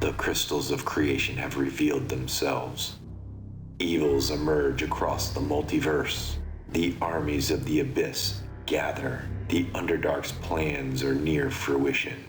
The crystals of creation have revealed themselves. Evils emerge across the multiverse. The armies of the abyss gather. The Underdark's plans are near fruition.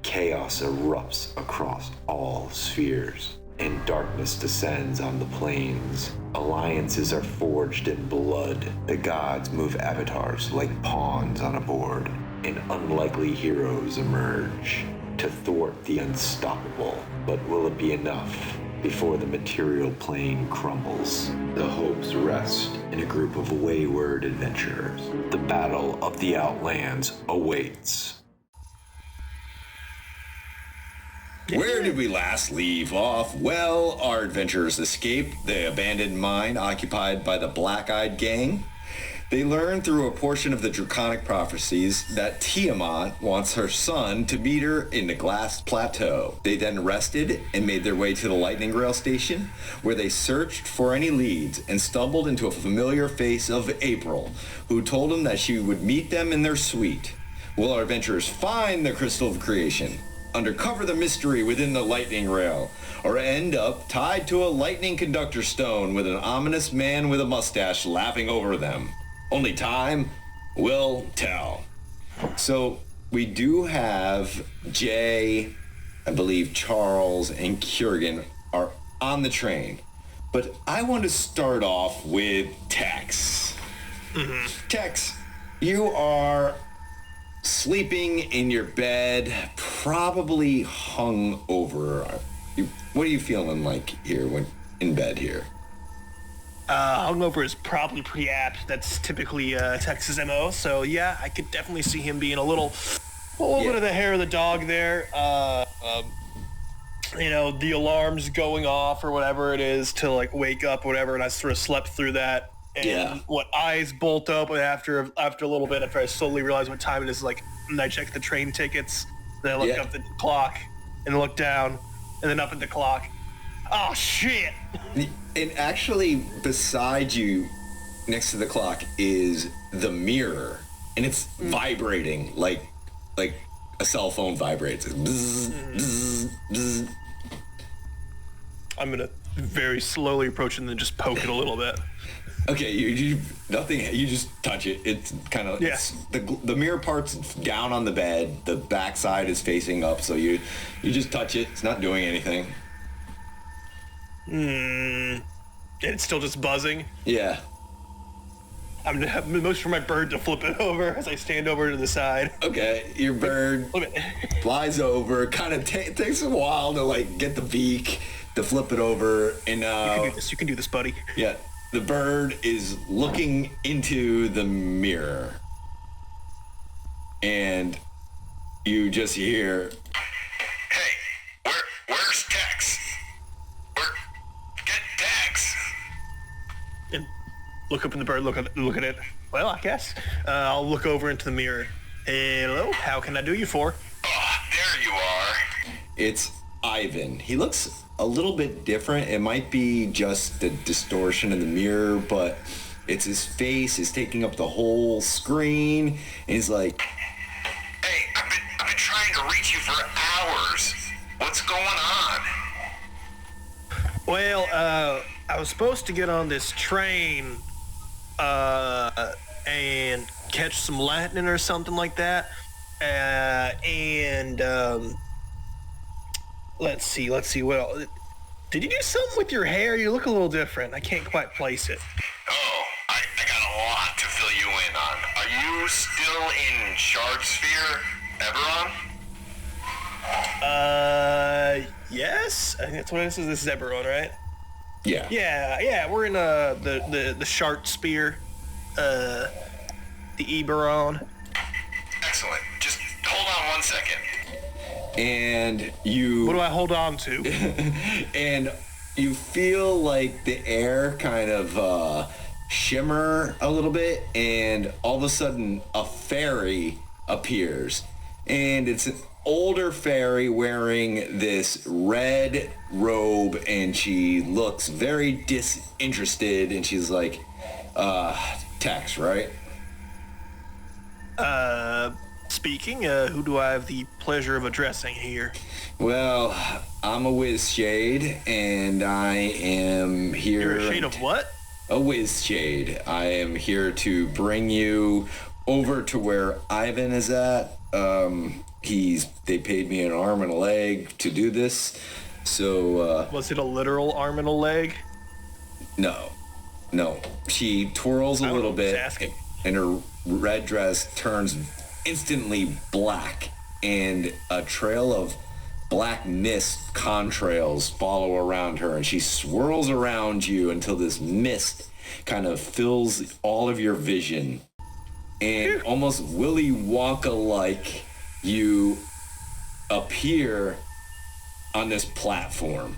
Chaos erupts across all spheres, and darkness descends on the planes. Alliances are forged in blood. The gods move avatars like pawns on a board, and unlikely heroes emerge to thwart the unstoppable. But will it be enough before the material plane crumbles? The hopes rest in a group of wayward adventurers. The battle of the Outlands awaits. Where did we last leave off? Well, our adventurers escaped the abandoned mine occupied by the Black-Eyed Gang. They learned through a portion of the Draconic prophecies that Tiamat wants her son to meet her in the Glass Plateau. They then rested and made their way to the Lightning Rail Station, where they searched for any leads and stumbled into a familiar face of April, who told them that she would meet them in their suite. Will our adventurers find the Crystal of Creation, uncover the mystery within the lightning rail, or end up tied to a lightning conductor stone with an ominous man with a mustache laughing over them? Only time will tell. So we do have Jay, I believe Charles, and Kurgan are on the train. But I want to start off with Tex. Tex, you are sleeping in your bed, probably hung over. What are you feeling like here when in bed here? Hungover is probably pretty apt. That's typically Tex's MO. So yeah, I could definitely see him being a little bit of the hair of the dog there. The alarms going off or whatever it is to like wake up or whatever, and I sort of slept through that. And eyes bolt open after a little bit, after I slowly realize what time it is. Like, and I check the train tickets, then I look up at the clock, and I look down, and then up at the clock. Oh shit! And actually, beside you, next to the clock, is the mirror, and it's vibrating like a cell phone vibrates. Bzz, bzz, bzz. I'm gonna very slowly approach it and then just poke it a little bit. Okay, you nothing. You just touch it. It's kind of the mirror part's down on the bed. The back side is facing up, so you just touch it. It's not doing anything. It's still just buzzing. Yeah. I'm gonna motion for my bird to flip it over as I stand over to the side. Okay, your bird flies over. Kind of takes a while to like get the beak to flip it over, and You can do this, buddy. Yeah. The bird is looking into the mirror, and you just hear, "Hey, where's Tex? Get Tex!" And look up in the bird, look at it. Well, I guess I'll look over into the mirror. Hello, how can I do you for? Oh, there you are. It's Ivan. He looks a little bit different. It might be just the distortion in the mirror, but it's his face is taking up the whole screen. And he's like, "Hey, I've been trying to reach you for hours. What's going on?" Well, I was supposed to get on this train and catch some lightning or something like that. Let's see what else. Did you do something with your hair? You look a little different. I can't quite place it. Oh, I got a lot to fill you in on. Are you still in Shard Sphere, Eberron? Yes. I think that's what this is. This is Eberron, right? yeah. Yeah. We're in the Shard Spear, the Eberron. Excellent. Just hold on 1 second. And you... What do I hold on to? And you feel like the air kind of shimmer a little bit, and all of a sudden a fairy appears. And it's an older fairy wearing this red robe, and she looks very disinterested, and she's like, Tex, right? speaking. Who do I have the pleasure of addressing here? Well, I'm a whiz shade, and I am here... You're a shade of what? A whiz shade. I am here to bring you over to where Ivan is at. They paid me an arm and a leg to do this, so... Was it a literal arm and a leg? No. She twirls a little bit, and her red dress turns instantly black, and a trail of black mist contrails follow around her, and she swirls around you until this mist kind of fills all of your vision. And almost Willy Wonka-like, you appear on this platform.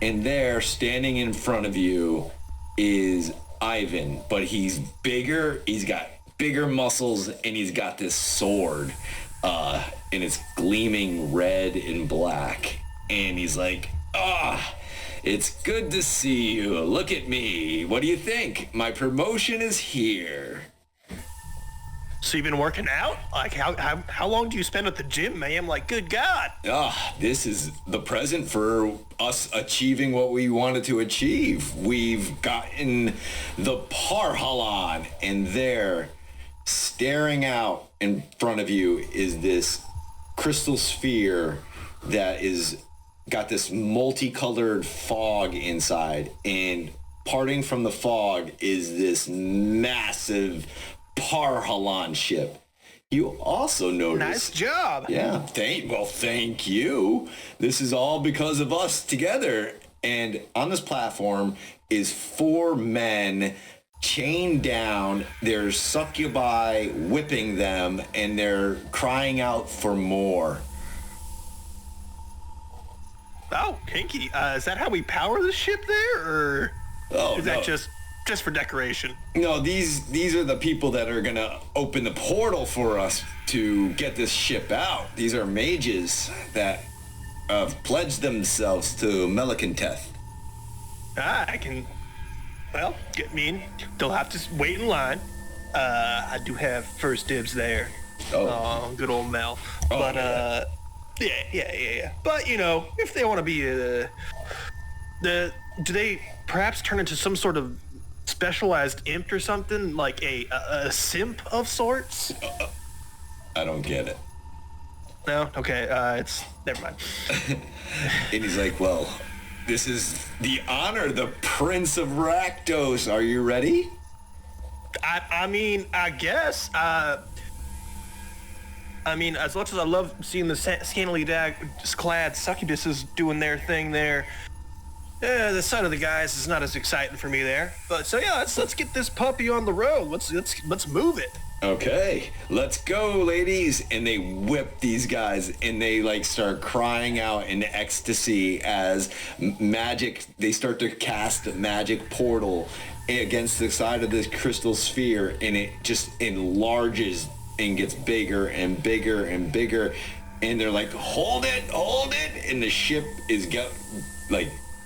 And there, standing in front of you, is Ivan, but he's bigger, he's got bigger muscles, and he's got this sword, and it's gleaming red and black. And he's like, it's good to see you. Look at me. What do you think? My promotion is here. So you've been working out? Like, how long do you spend at the gym, man? Like, good God. This is the present for us achieving what we wanted to achieve. We've gotten the Parhalan, and there, staring out in front of you, is this crystal sphere that is got this multicolored fog inside, and parting from the fog is this massive Parhalan ship. You also notice... Nice job. Yeah, thank you. This is all because of us together. And on this platform is 4 men chained down. There's succubi whipping them, and they're crying out for more. Oh, kinky. Is that how we power the ship there, or is that just for decoration? No, these are the people that are gonna open the portal for us to get this ship out. These are mages that pledged themselves to Melikanteth. They'll have to wait in line. I do have first dibs there. Oh, good old Mel. But yeah. But if they want to be do they perhaps turn into some sort of specialized imp or something, like a simp of sorts? I don't get it. No? Okay, it's never mind. And he's like, well, this is the honor, the Prince of Rakdos. Are you ready? I guess. As much as I love seeing the scantily clad succubuses doing their thing there, the sight of the guys is not as exciting for me there. But so yeah, let's get this puppy on the road. Let's move it. Okay, let's go, ladies. And they whip these guys, and they start crying out in ecstasy as they start to cast a magic portal against the side of this crystal sphere, and it just enlarges and gets bigger and bigger and bigger. And they're like, hold it. And the ship is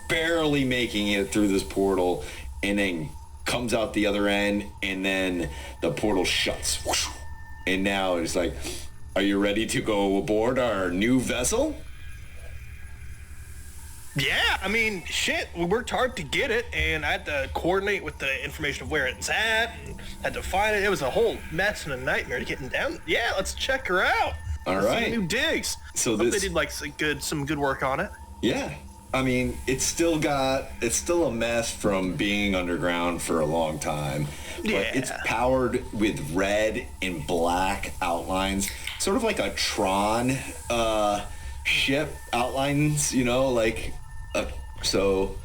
barely making it through this portal, and then comes out the other end, and then the portal shuts. And now it's like, are you ready to go aboard our new vessel? Yeah, shit, we worked hard to get it, and I had to coordinate with the information of where it's at, and had to find it. It was a whole mess and a nightmare to getting down. Yeah, let's check her out. All right. Some new digs. So they did some good work on it. Yeah. It's still a mess from being underground for a long time. Yeah. But it's powered with red and black outlines, sort of like a Tron ship outlines, so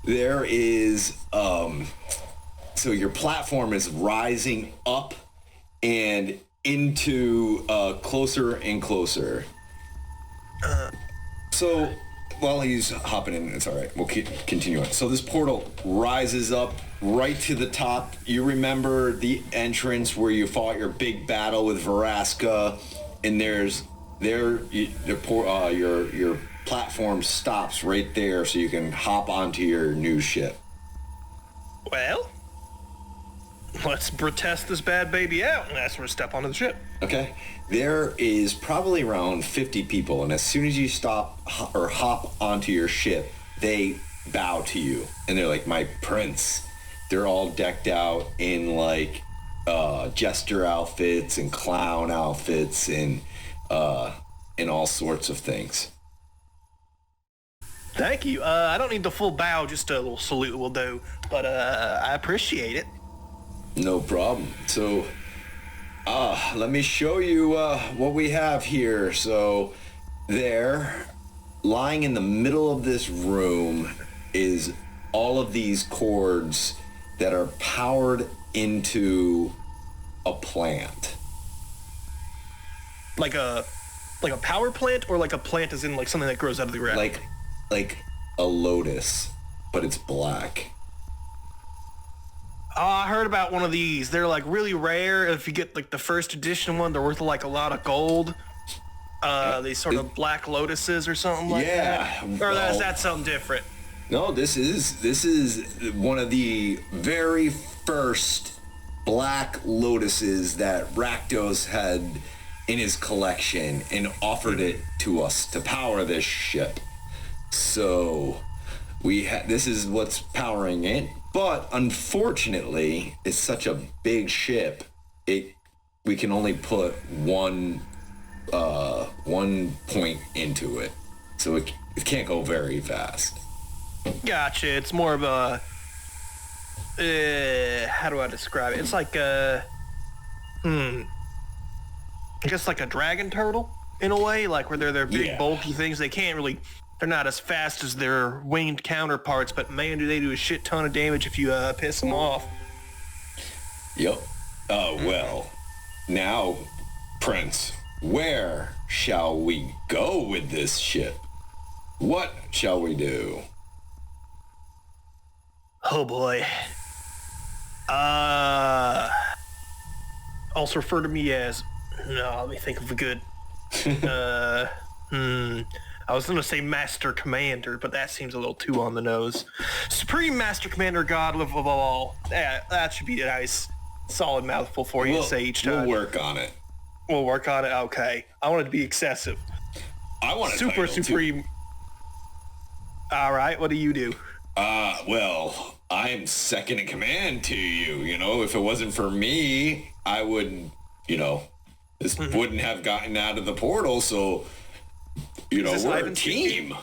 there is, so your platform is rising up and into closer and closer. So while he's hopping in, it's all right. We'll continue on. So this portal rises up right to the top. You remember the entrance where you fought your big battle with Veraska, and your platform stops right there, so you can hop onto your new ship. Well, let's test this bad baby out, and that's where we step onto the ship. Okay. There is probably around 50 people, and as soon as you stop or hop onto your ship, they bow to you, and they're like, my prince. They're all decked out in like jester outfits and clown outfits and all sorts of things. Thank you. I don't need the full bow, just a little salute will do, but I appreciate it. No problem. So, let me show you what we have here. So, there, lying in the middle of this room, is all of these cords that are powered into a plant. Like a power plant, or like a plant as in like something that grows out of the ground? Like a lotus, but it's black. Oh, I heard about one of these. They're like really rare. If you get like the first edition one, they're worth like a lot of gold. These sort of black lotuses or something like that. Or is that something different? No, this is one of the very first black lotuses that Rakdos had in his collection and offered it to us to power this ship. So this is what's powering it. But unfortunately, it's such a big ship. We can only put one point into it, so it can't go very fast. Gotcha. It's more of a how do I describe it? It's like I guess like a dragon turtle in a way, like where they're big bulky things. They're not as fast as their winged counterparts, but man, do they do a shit ton of damage if you piss them off. Yep. Well, now, Prince, where shall we go with this ship? What shall we do? Oh boy. Also refer to me as, no, let me think of a good, I was going to say Master Commander, but that seems a little too on the nose. Supreme Master Commander, God of all. Yeah, that should be a nice, solid mouthful for you to say each time. We'll work on it. We'll work on it? Okay. I want it to be excessive. I want Super Supreme. Too. All right, what do you do? Well, I am second in command to you. You know, if it wasn't for me, I would, this wouldn't have gotten out of the portal, so... we're a team.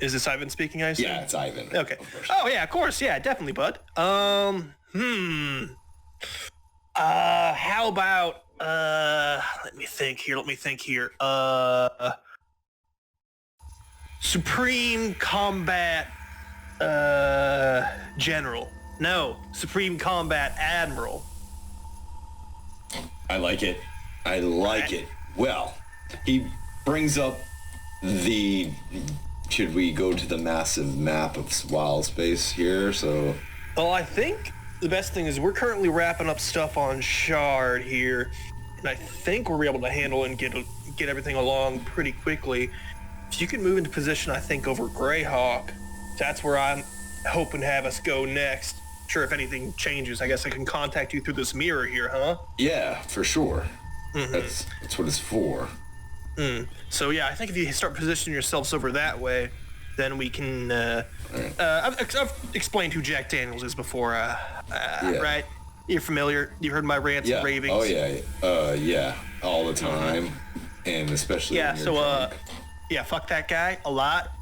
Is this Ivan speaking, I assume? Yeah, it's Ivan. Okay. Oh, yeah, of course. Yeah, definitely, bud. How about, let me think here. Supreme Combat, General. No, Supreme Combat Admiral. I like it. Well, he brings up should we go to the massive map of wild space here? So, well, I think the best thing is we're currently wrapping up stuff on Shard here, and I think we're able to handle and get everything along pretty quickly. If you can move into position, I think over Greyhawk, that's where I'm hoping to have us go next. Sure, if anything changes, I guess I can contact you through this mirror here, huh? Yeah, for sure. Mm-hmm. That's what it's for. So yeah, I think if you start positioning yourselves over that way, then we can. I've explained who Jack Daniels is before, right? You're familiar. You heard my rants and ravings. Oh yeah, all the time, and especially when you're drunk. Fuck that guy a lot.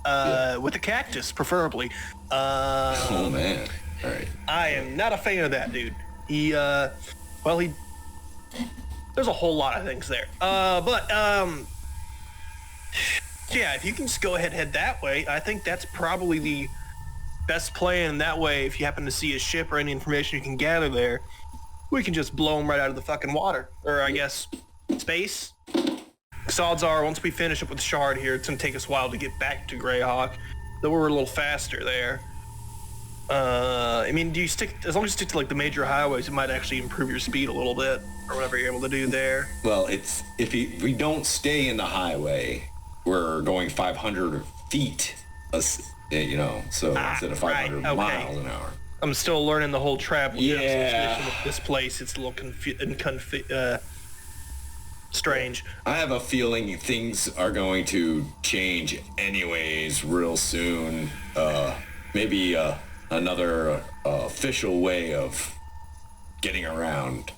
With a cactus, preferably. Oh man, all right. I am not a fan of that dude. There's a whole lot of things there. Yeah, if you can just go ahead and head that way, I think that's probably the best plan. That way, if you happen to see a ship or any information you can gather there, we can just blow them right out of the fucking water. Or, I guess, space. Because odds are, once we finish up with Shard here, it's going to take us a while to get back to Greyhawk. Though we're a little faster there. Do you as long as you stick to, like, the major highways, it might actually improve your speed a little bit, or whatever you're able to do there. Well, if we don't stay in the highway, we're going 500 feet, so instead of 500 miles an hour. I'm still learning the whole travel Yeah. with this place. It's a little strange. I have a feeling things are going to change anyways real soon. Maybe another official way of getting around.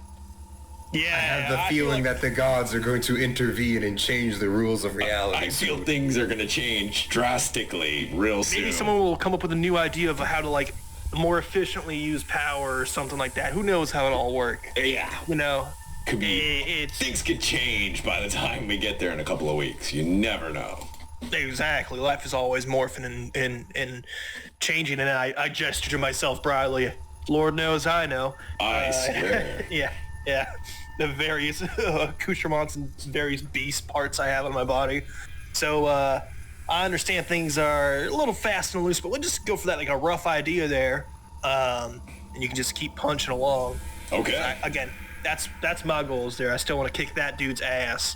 Yeah, I have the feeling that the gods are going to intervene and change the rules of reality. I feel things are going to change drastically real soon. maybe someone will come up with a new idea of how to like more efficiently use power or something like that. Who knows how it all works? Yeah. You know, Could be. Things could change by the time we get there in a couple of weeks. You never know. Exactly. Life is always morphing and changing, and I gesture to myself broadly. Lord knows I know. I swear. Yeah. The various accoutrements and various beast parts I have on my body. So I understand things are a little fast and loose, but we'll just go for that, like a rough idea there, and you can just keep punching along. Okay. Again, that's my goals there. I still want to kick that dude's ass.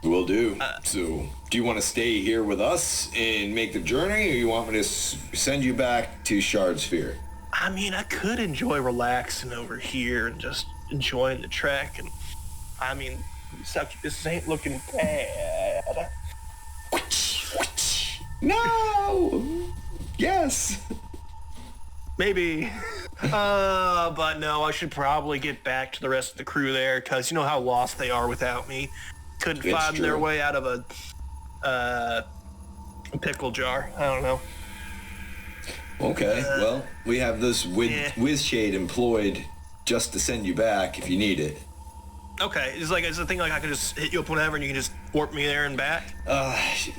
Will do. So, do you want to stay here with us and make the journey, or you want me to send you back to Shard Sphere? I mean, I could enjoy relaxing over here and just enjoying the trek, and I mean, this ain't looking bad. No! Yes! Maybe. But no, I should probably get back to the rest of the crew there, because you know how lost they are without me. Couldn't It's find their true. way out of a pickle jar. I don't know. Okay, well, we have this whiz shade employed just to send you back if you need it. Okay, it's a thing like I can just hit you up whenever and you can just warp me there and back?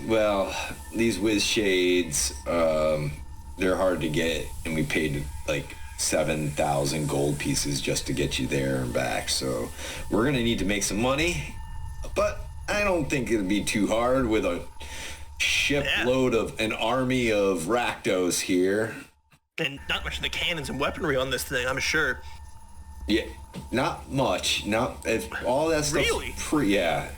Well, these whiz shades, they're hard to get, and we paid like 7,000 gold pieces just to get you there and back, so we're gonna need to make some money, but I don't think it'll be too hard with a shipload of an army of Rakdos here. And not much of the cannons and weaponry on this thing, I'm sure. Yeah, not much. All that stuff. Really?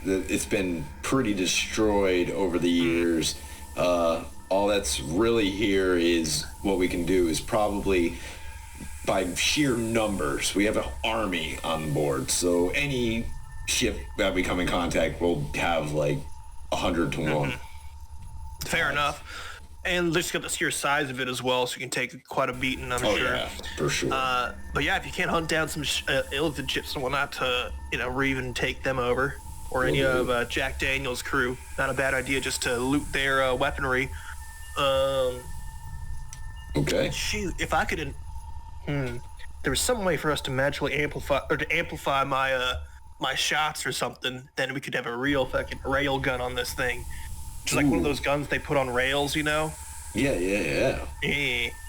It's been pretty destroyed over the years. All that's really here is what we can do is probably by sheer numbers. We have an army on board, so any ship that we come in contact will have like 100 to 1. Fair enough. And just got the sheer size of it as well, so you can take quite a beating, I'm sure. Yeah, for sure. But yeah, if you can't hunt down some elephant ships and whatnot to, or even take them over, or any of Jack Daniels' crew, not a bad idea just to loot their weaponry. Okay. Shoot, if I could, there was some way for us to magically amplify my my shots or something, then we could have a real fucking rail gun on this thing. Just like one of those guns they put on rails, Yeah.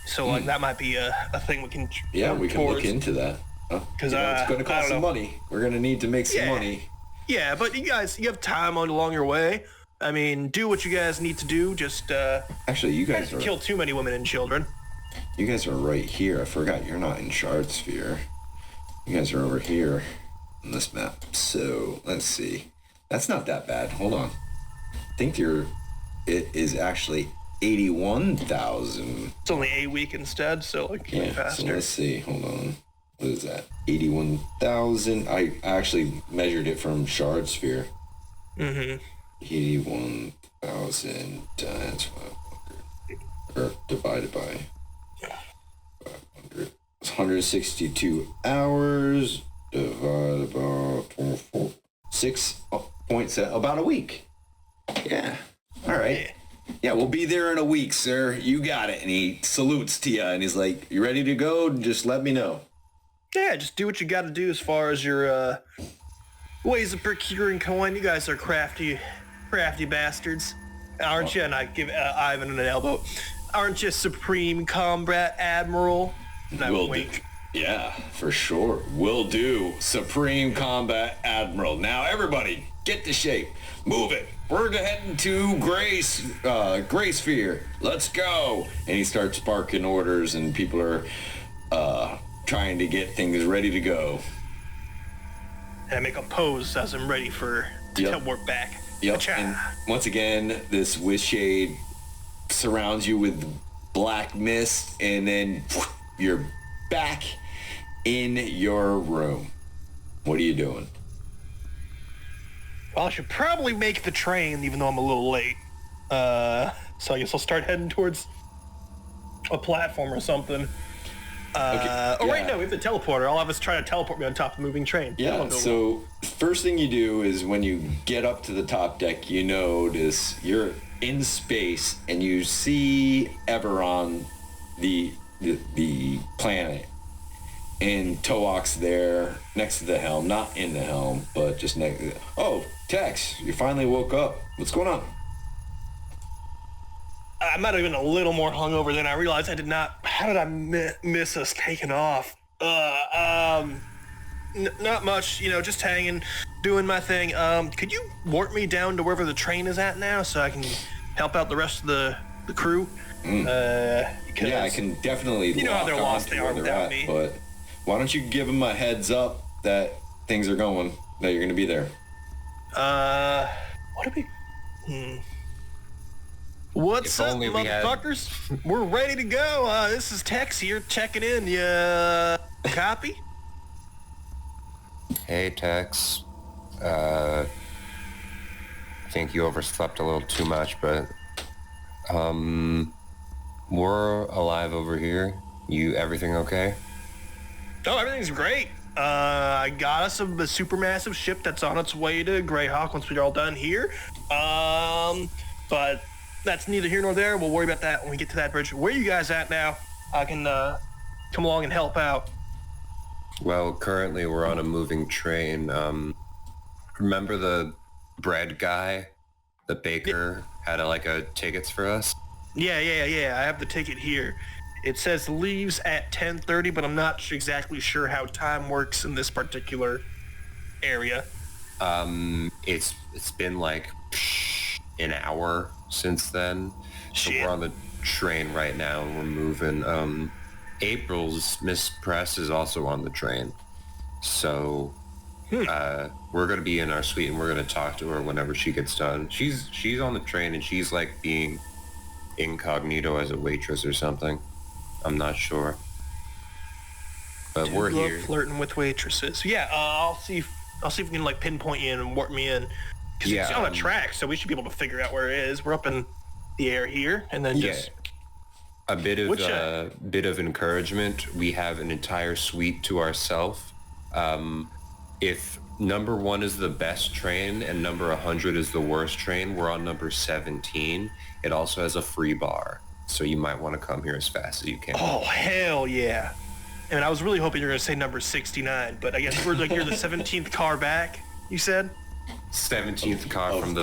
So like that might be a thing we can. Yeah, we can look into that. Because it's going to cost some money. We're going to need to make some money. Yeah, but you have time along your way. I mean, do what you guys need to do. Just actually, you guys don't kill too many women and children. You guys are right here. I forgot you're not in Shard Sphere. You guys are over here on this map. So let's see. That's not that bad. Hold on. I think it is actually 81,000. It's only a week instead, so like faster. So let's see. Hold on. What is that? 81,000. I actually measured it from Shard Sphere. 81,000 times 500, or divided by 500. It's 162 hours divided by 24. 6.7. About a week. Yeah. All right. Yeah, we'll be there in a week, sir. You got it. And he salutes to you, and he's like, "You ready to go? Just let me know." Yeah, just do what you got to do as far as your ways of procuring coin. You guys are crafty bastards, aren't you? And I give Ivan an elbow. Aren't you Supreme Combat Admiral? And I wink. Yeah, for sure. Will do. Supreme Combat Admiral. Now, everybody, get to shape. Move it. We're heading to Gray Sphere. Let's go. And he starts barking orders, and people are trying to get things ready to go. And I make a pose as I'm ready to warp back. Yep. And once again, this wish shade surrounds you with black mist, and then you're back in your room. What are you doing? Well, I should probably make the train, even though I'm a little late. So I guess I'll start heading towards a platform or something. Wait, no, we have the teleporter. I'll have us try to teleport me on top of the moving train. Yeah, so first thing you do is when you get up to the top deck, you notice you're in space and you see Eberron, the planet, and Toak's there next to the helm, not in the helm, but just next. Oh, Tex, you finally woke up. What's going on? I might have been a little more hungover than I realized. I did not. How did I miss us taking off? Not much. Just hanging, doing my thing. Could you warp me down to wherever the train is at now, so I can help out the rest of the crew? Yeah, I can definitely. You know how they're lost they are without me. But why don't you give them a heads up that things are going, that you're going to be there? What do we? What's up, motherfuckers? We're ready to go. This is Tex here, checking in. You copy? Hey, Tex. I think you overslept a little too much, but we're alive over here. Everything okay? Oh, everything's great. I got us a supermassive ship that's on its way to Greyhawk once we're all done here. But that's neither here nor there. We'll worry about that when we get to that bridge. Where are you guys at now? I can come along and help out. Well, currently we're on a moving train. Remember the bread guy? The baker had tickets for us? Yeah. I have the ticket here. It says leaves at 10:30, but I'm not exactly sure how time works in this particular area. It's been like an hour since then. Shit. So we're on the train right now and we're moving. April's Miss Press is also on the train. So we're going to be in our suite and we're going to talk to her whenever she gets done. She's on the train and she's like being incognito as a waitress or something. I'm not sure. But we're here. Flirting with waitresses. Yeah, I'll see if we can pinpoint you in and warp me in. Because it's on a track, so we should be able to figure out where it is. We're up in the air here, and then just a bit of encouragement. We have an entire suite to ourselves. If number 1 is the best train and number 100 is the worst train, we're on number 17. It also has a free bar, so you might want to come here as fast as you can. Oh, hell yeah. I mean, I was really hoping you were going to say number 69, but I guess you're the 17th car back, you said? 17th car from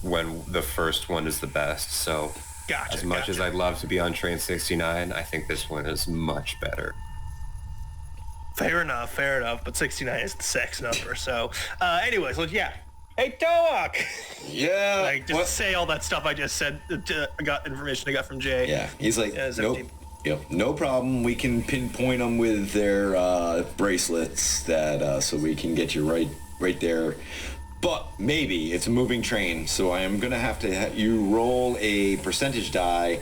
when the first one is the best. So gotcha, as much as I'd love to be on train 69, I think this one is much better. Fair enough. But 69 is the sex number. So anyways, hey, Toak! Yeah. Say all that stuff I just said. I got information I got from Jay. Yeah, he's like, nope. Yep, no problem. We can pinpoint them with their bracelets so we can get you right there. But maybe it's a moving train, so I am gonna have to you roll a percentage die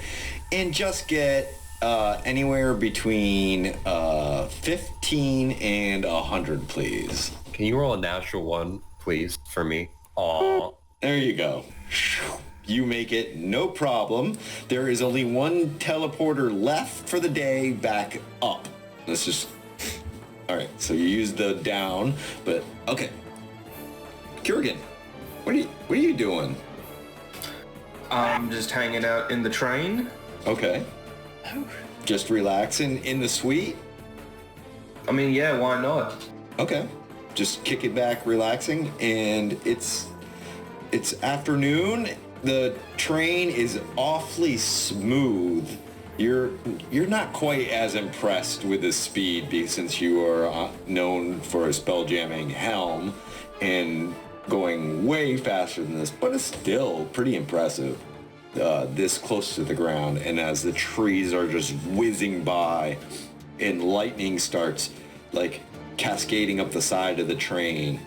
and just get anywhere between 15 and 100, please. Can you roll a natural 1, please, for me? Aw. There you go. You make it, no problem. There is only one teleporter left for the day back up. Let's just... All right, so you use the down, but okay. Kurgan, what are you doing? I'm just hanging out in the train. Okay. Just relaxing in the suite? I mean, yeah, why not? Okay. Just kick it back, relaxing, and it's afternoon. The train is awfully smooth. You're not quite as impressed with the speed since you are known for a spelljamming helm and going way faster than this, but it's still pretty impressive this close to the ground. And as the trees are just whizzing by and lightning starts cascading up the side of the train,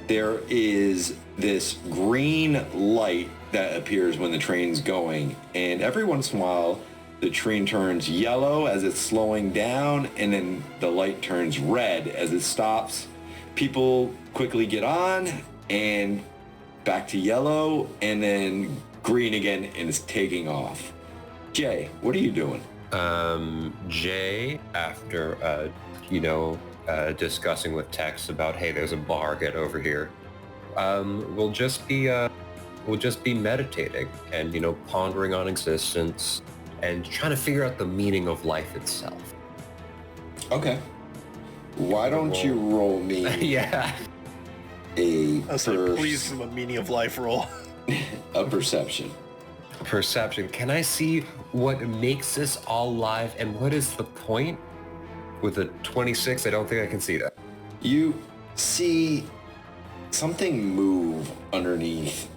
there is this green light that appears when the train's going, and every once in a while the train turns yellow as it's slowing down, and then the light turns red as it stops. People quickly get on, and back to yellow, and then green again, and it's taking off. Jay, what are you doing? Jay, after, discussing with Tex about, hey, there's a bar, get over here, we'll just be meditating and, pondering on existence and trying to figure out the meaning of life itself. Okay. Why don't you roll me Yeah. I was like, please give him a meaning of life roll. a perception? Perception. Can I see what makes this all live and what is the point? With a 26, I don't think I can see that. You see something move underneath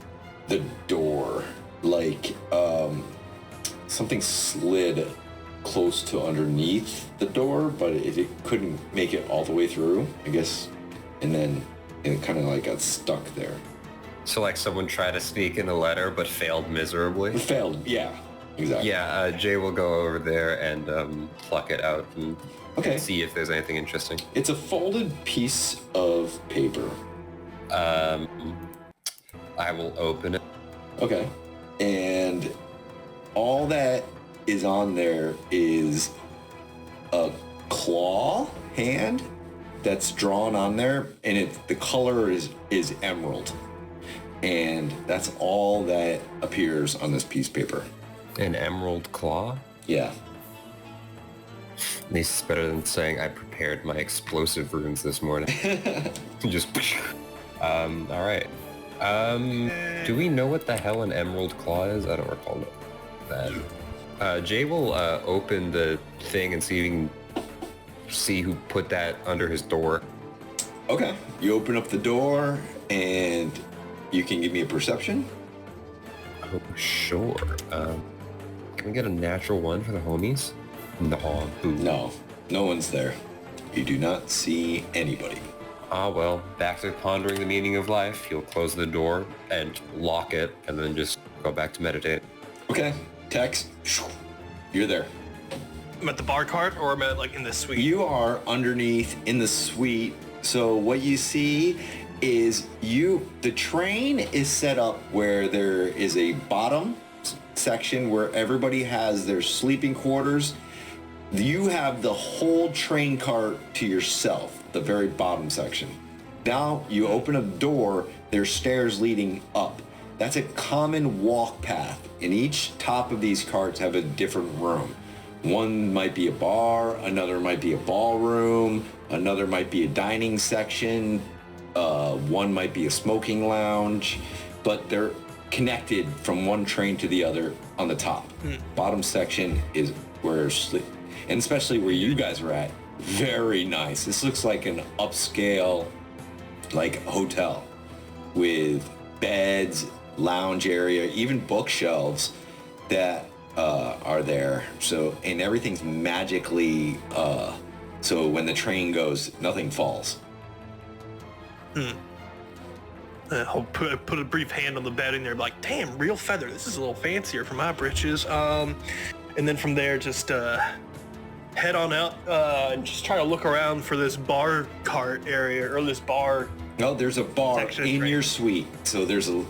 the door, like something slid close to underneath the door, but it couldn't make it all the way through, I guess, and then it kind of like got stuck there. So like someone tried to sneak in a letter but failed miserably? It failed, yeah, exactly. Yeah, Jay will go over there and pluck it out and see if there's anything interesting. It's a folded piece of paper. I will open it. Okay. And all that is on there is a claw hand that's drawn on there, and the color is emerald. And that's all that appears on this piece of paper. An emerald claw? Yeah. At least it's better than saying I prepared my explosive runes this morning. Just all right. Do we know what the hell an emerald claw is? I don't recall that. Jay will open the thing and see who put that under his door. Okay. You open up the door and you can give me a perception. Oh, sure. Can we get a natural one for the homies? No. No. No one's there. You do not see anybody. Ah, well, back to pondering the meaning of life. He'll close the door and lock it and then just go back to meditate. Okay. Tex, you're there. I'm at the bar cart, or am I like in the suite? You are underneath in the suite. So what you see is the train is set up where there is a bottom section where everybody has their sleeping quarters. You have the whole train cart to yourself, the very bottom section. Now you open a door, there's stairs leading up. That's a common walk path, and each top of these carts have a different room. One might be a bar, another might be a ballroom, another might be a dining section, one might be a smoking lounge, but they're connected from one train to the other on the top. Bottom section is where sleep, and especially where you guys are at, very nice. This looks like an upscale, like hotel with beds, lounge area, even bookshelves that are there. So, and everything's magically, so when the train goes, nothing falls. I'll put a brief hand on the bed in there, like, damn, real feather. This is a little fancier for my britches. And then from there, just head on out and just try to look around for this bar cart area or this bar. No, there's a bar in your suite, so there's a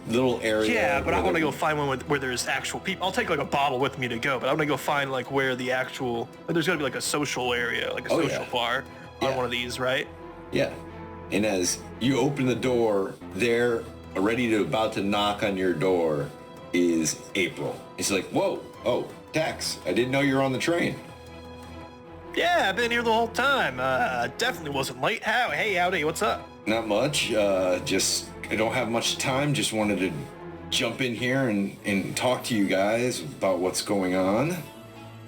little area. Yeah, but I want to go find one where there's actual people. I'll take like a bottle with me to go, but I want to go find like where the actual. There's got to be like a social area, like a social bar on one of these, right? Yeah. And as you open the door, there, about to knock on your door, is April. It's like, whoa, oh, Tex, I didn't know you were on the train. Yeah, I've been here the whole time. Definitely wasn't late. Hey, howdy, what's up? Not much. I don't have much time. Just wanted to jump in here and talk to you guys about what's going on.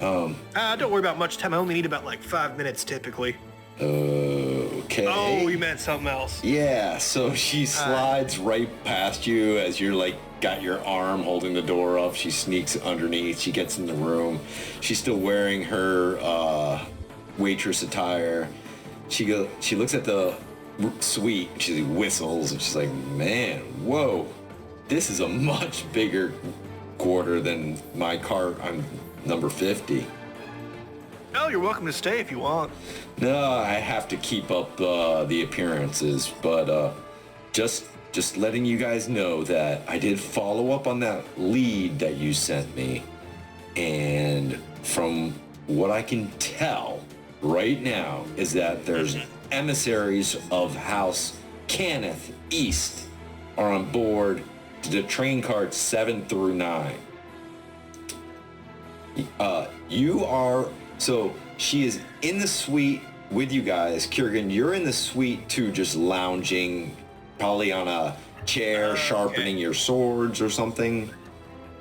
Don't worry about much time. I only need about like 5 minutes typically. Okay. Oh, you meant something else. Yeah, so she slides right past you as you're like got your arm holding the door up. She sneaks underneath. She gets in the room. She's still wearing her waitress attire. She looks at the suite. She whistles and she's like, man, whoa, this is a much bigger quarter than my cart I'm number 50. No, you're welcome to stay if you want. No, I have to keep up the appearances, but just letting you guys know that I did follow up on that lead that you sent me, and from what I can tell right now is that there's emissaries of House Cannith East are on board the train carts 7 through 9. So she is in the suite with you guys. Kiergan, you're in the suite too, just lounging, probably on a chair, sharpening your swords or something.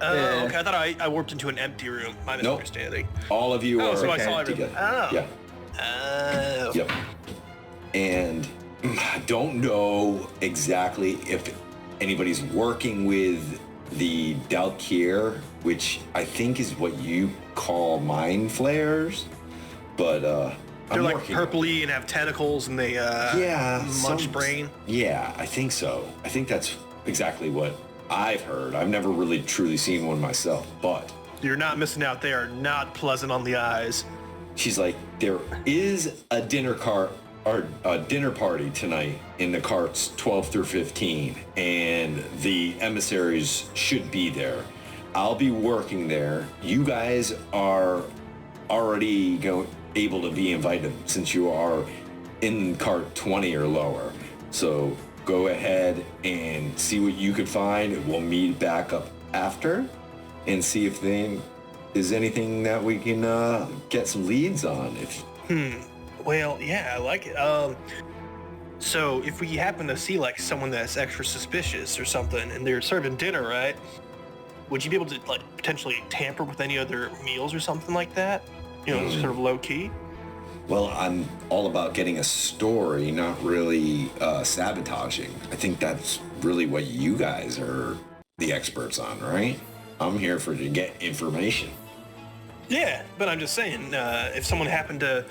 Okay, I thought I warped into an empty room. My misunderstanding. All of you are so I saw everything. together. Oh. Yeah. Yep. And I don't know exactly if anybody's working with the Dalkier, which I think is what you call mind flares, but they're like purpley and have tentacles and they munch brain. Yeah, I think so. I think that's exactly what I've heard. I've never really truly seen one myself, but you're not missing out. They are not pleasant on the eyes. She's like, there is a dinner party tonight in the carts 12 through 15, and the emissaries should be there. I'll be working there. You guys are already able to be invited since you are in cart 20 or lower. So go ahead and see what you can find. We'll meet back up after and see if there is anything that we can get some leads on. Well, yeah, I like it. So if we happen to see like someone that's extra suspicious or something and they're serving dinner, right? Would you be able to like potentially tamper with any other meals or something like that? You know, sort of low key? Well, I'm all about getting a story, not really sabotaging. I think that's really what you guys are the experts on, right? I'm here to get information. Yeah, but I'm just saying, if someone happened to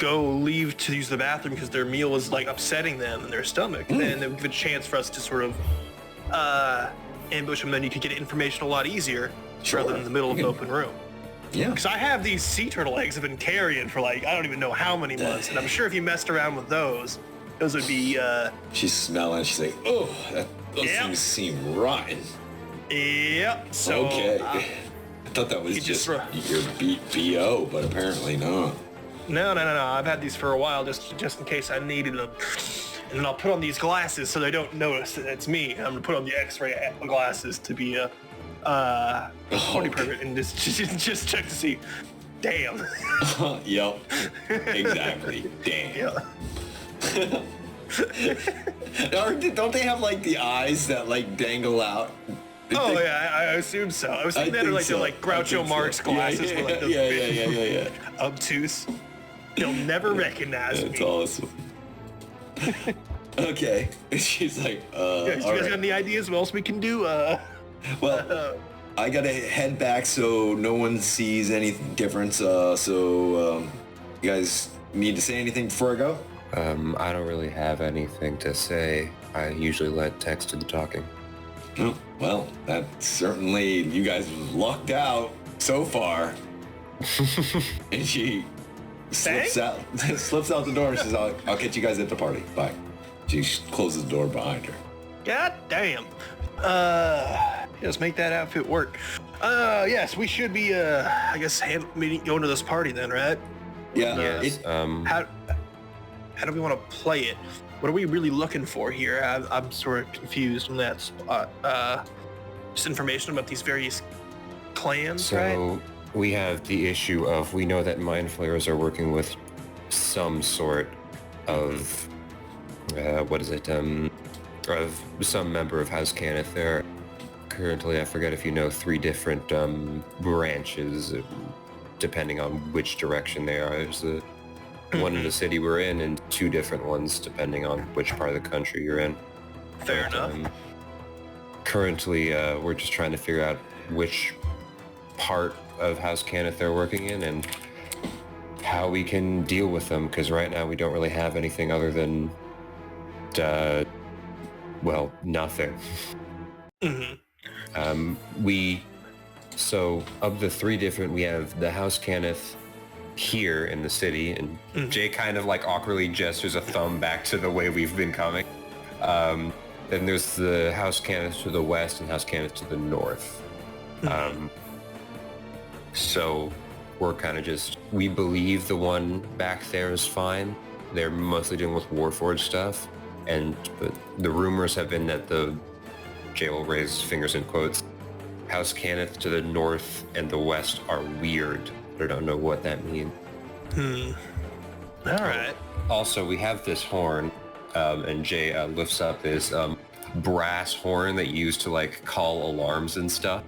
leave to use the bathroom because their meal was like upsetting them in their stomach, then there would be a chance for us to sort of ambush them. Then you could get information a lot easier rather than in the middle of an open room. Yeah. Because I have these sea turtle eggs I've been carrying for like, I don't even know how many months. And I'm sure if you messed around with those would be... She's smelling. She's like, oh, those things seem rotten. Yep. So, okay. I thought that was just your BO, but apparently not. No. I've had these for a while just in case I needed them. And then I'll put on these glasses so they don't notice that it's me. I'm going to put on the X-ray glasses to be a... party permit and just check to see. Damn. Yep. Exactly. Damn. Don't they have like the eyes that like dangle out? I assume so. I was thinking they're like Groucho Marx glasses. Yeah. With, like, Yeah. Obtuse. They'll never recognize me. That's awesome. Okay. She's like, you guys got any ideas what else we can do? Well, I gotta head back so no one sees any difference. So you guys need to say anything before I go? I don't really have anything to say. I usually let Tex do the talking. Oh, well, that certainly, you guys lucked out so far. And she slips out the door and says, I'll catch you guys at the party. Bye. She closes the door behind her. God damn. Let's make that outfit work. Yes, we should be, I guess, going to this party then, right? Yeah. Yes. How do we want to play it? What are we really looking for here? I'm sort of confused on that spot. Just information about these various clans, right? So we have the issue of, we know that Mind Flayers are working with some sort of, of some member of House Cannith. There are currently, I forget if you know, 3 different branches, depending on which direction they are. There's the one in the city we're in, and 2 different ones depending on which part of the country you're in. Fair enough. Currently, we're just trying to figure out which part of House Cannith they're working in and how we can deal with them, because right now we don't really have anything other than, nothing. Mm-hmm. We So of the three different, we have the House Cannith here in the city, and Jay kind of like awkwardly gestures a thumb back to the way we've been coming. Then there's the House Cannith to the west and House Cannith to the north. So we're kind of just, we believe the one back there is fine. They're mostly dealing with Warforged stuff, but the rumors have been that Jay will raise fingers in quotes, House Cannith to the north and the west are weird. I don't know what that means. All right. Also, we have this horn, and Jay lifts up this brass horn that you use to like call alarms and stuff.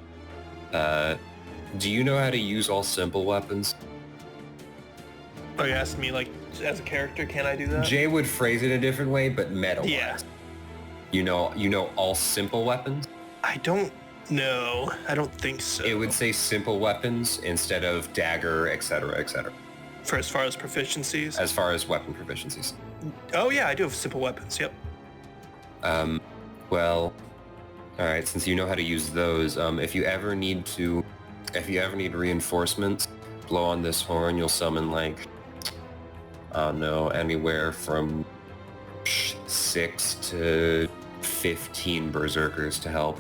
Do you know how to use all simple weapons? Are you asking me like as a character, can I do that? Jay would phrase it a different way, but meta-wise. Yeah. You know all simple weapons? I don't know. I don't think so. It would say simple weapons instead of dagger, etc., etc. For as far as proficiencies? As far as weapon proficiencies. Oh yeah, I do have simple weapons, yep. Well, all right, since you know how to use those, if you ever need reinforcements, blow on this horn, you'll summon like, I don't know, anywhere from 6 to 15 berserkers to help.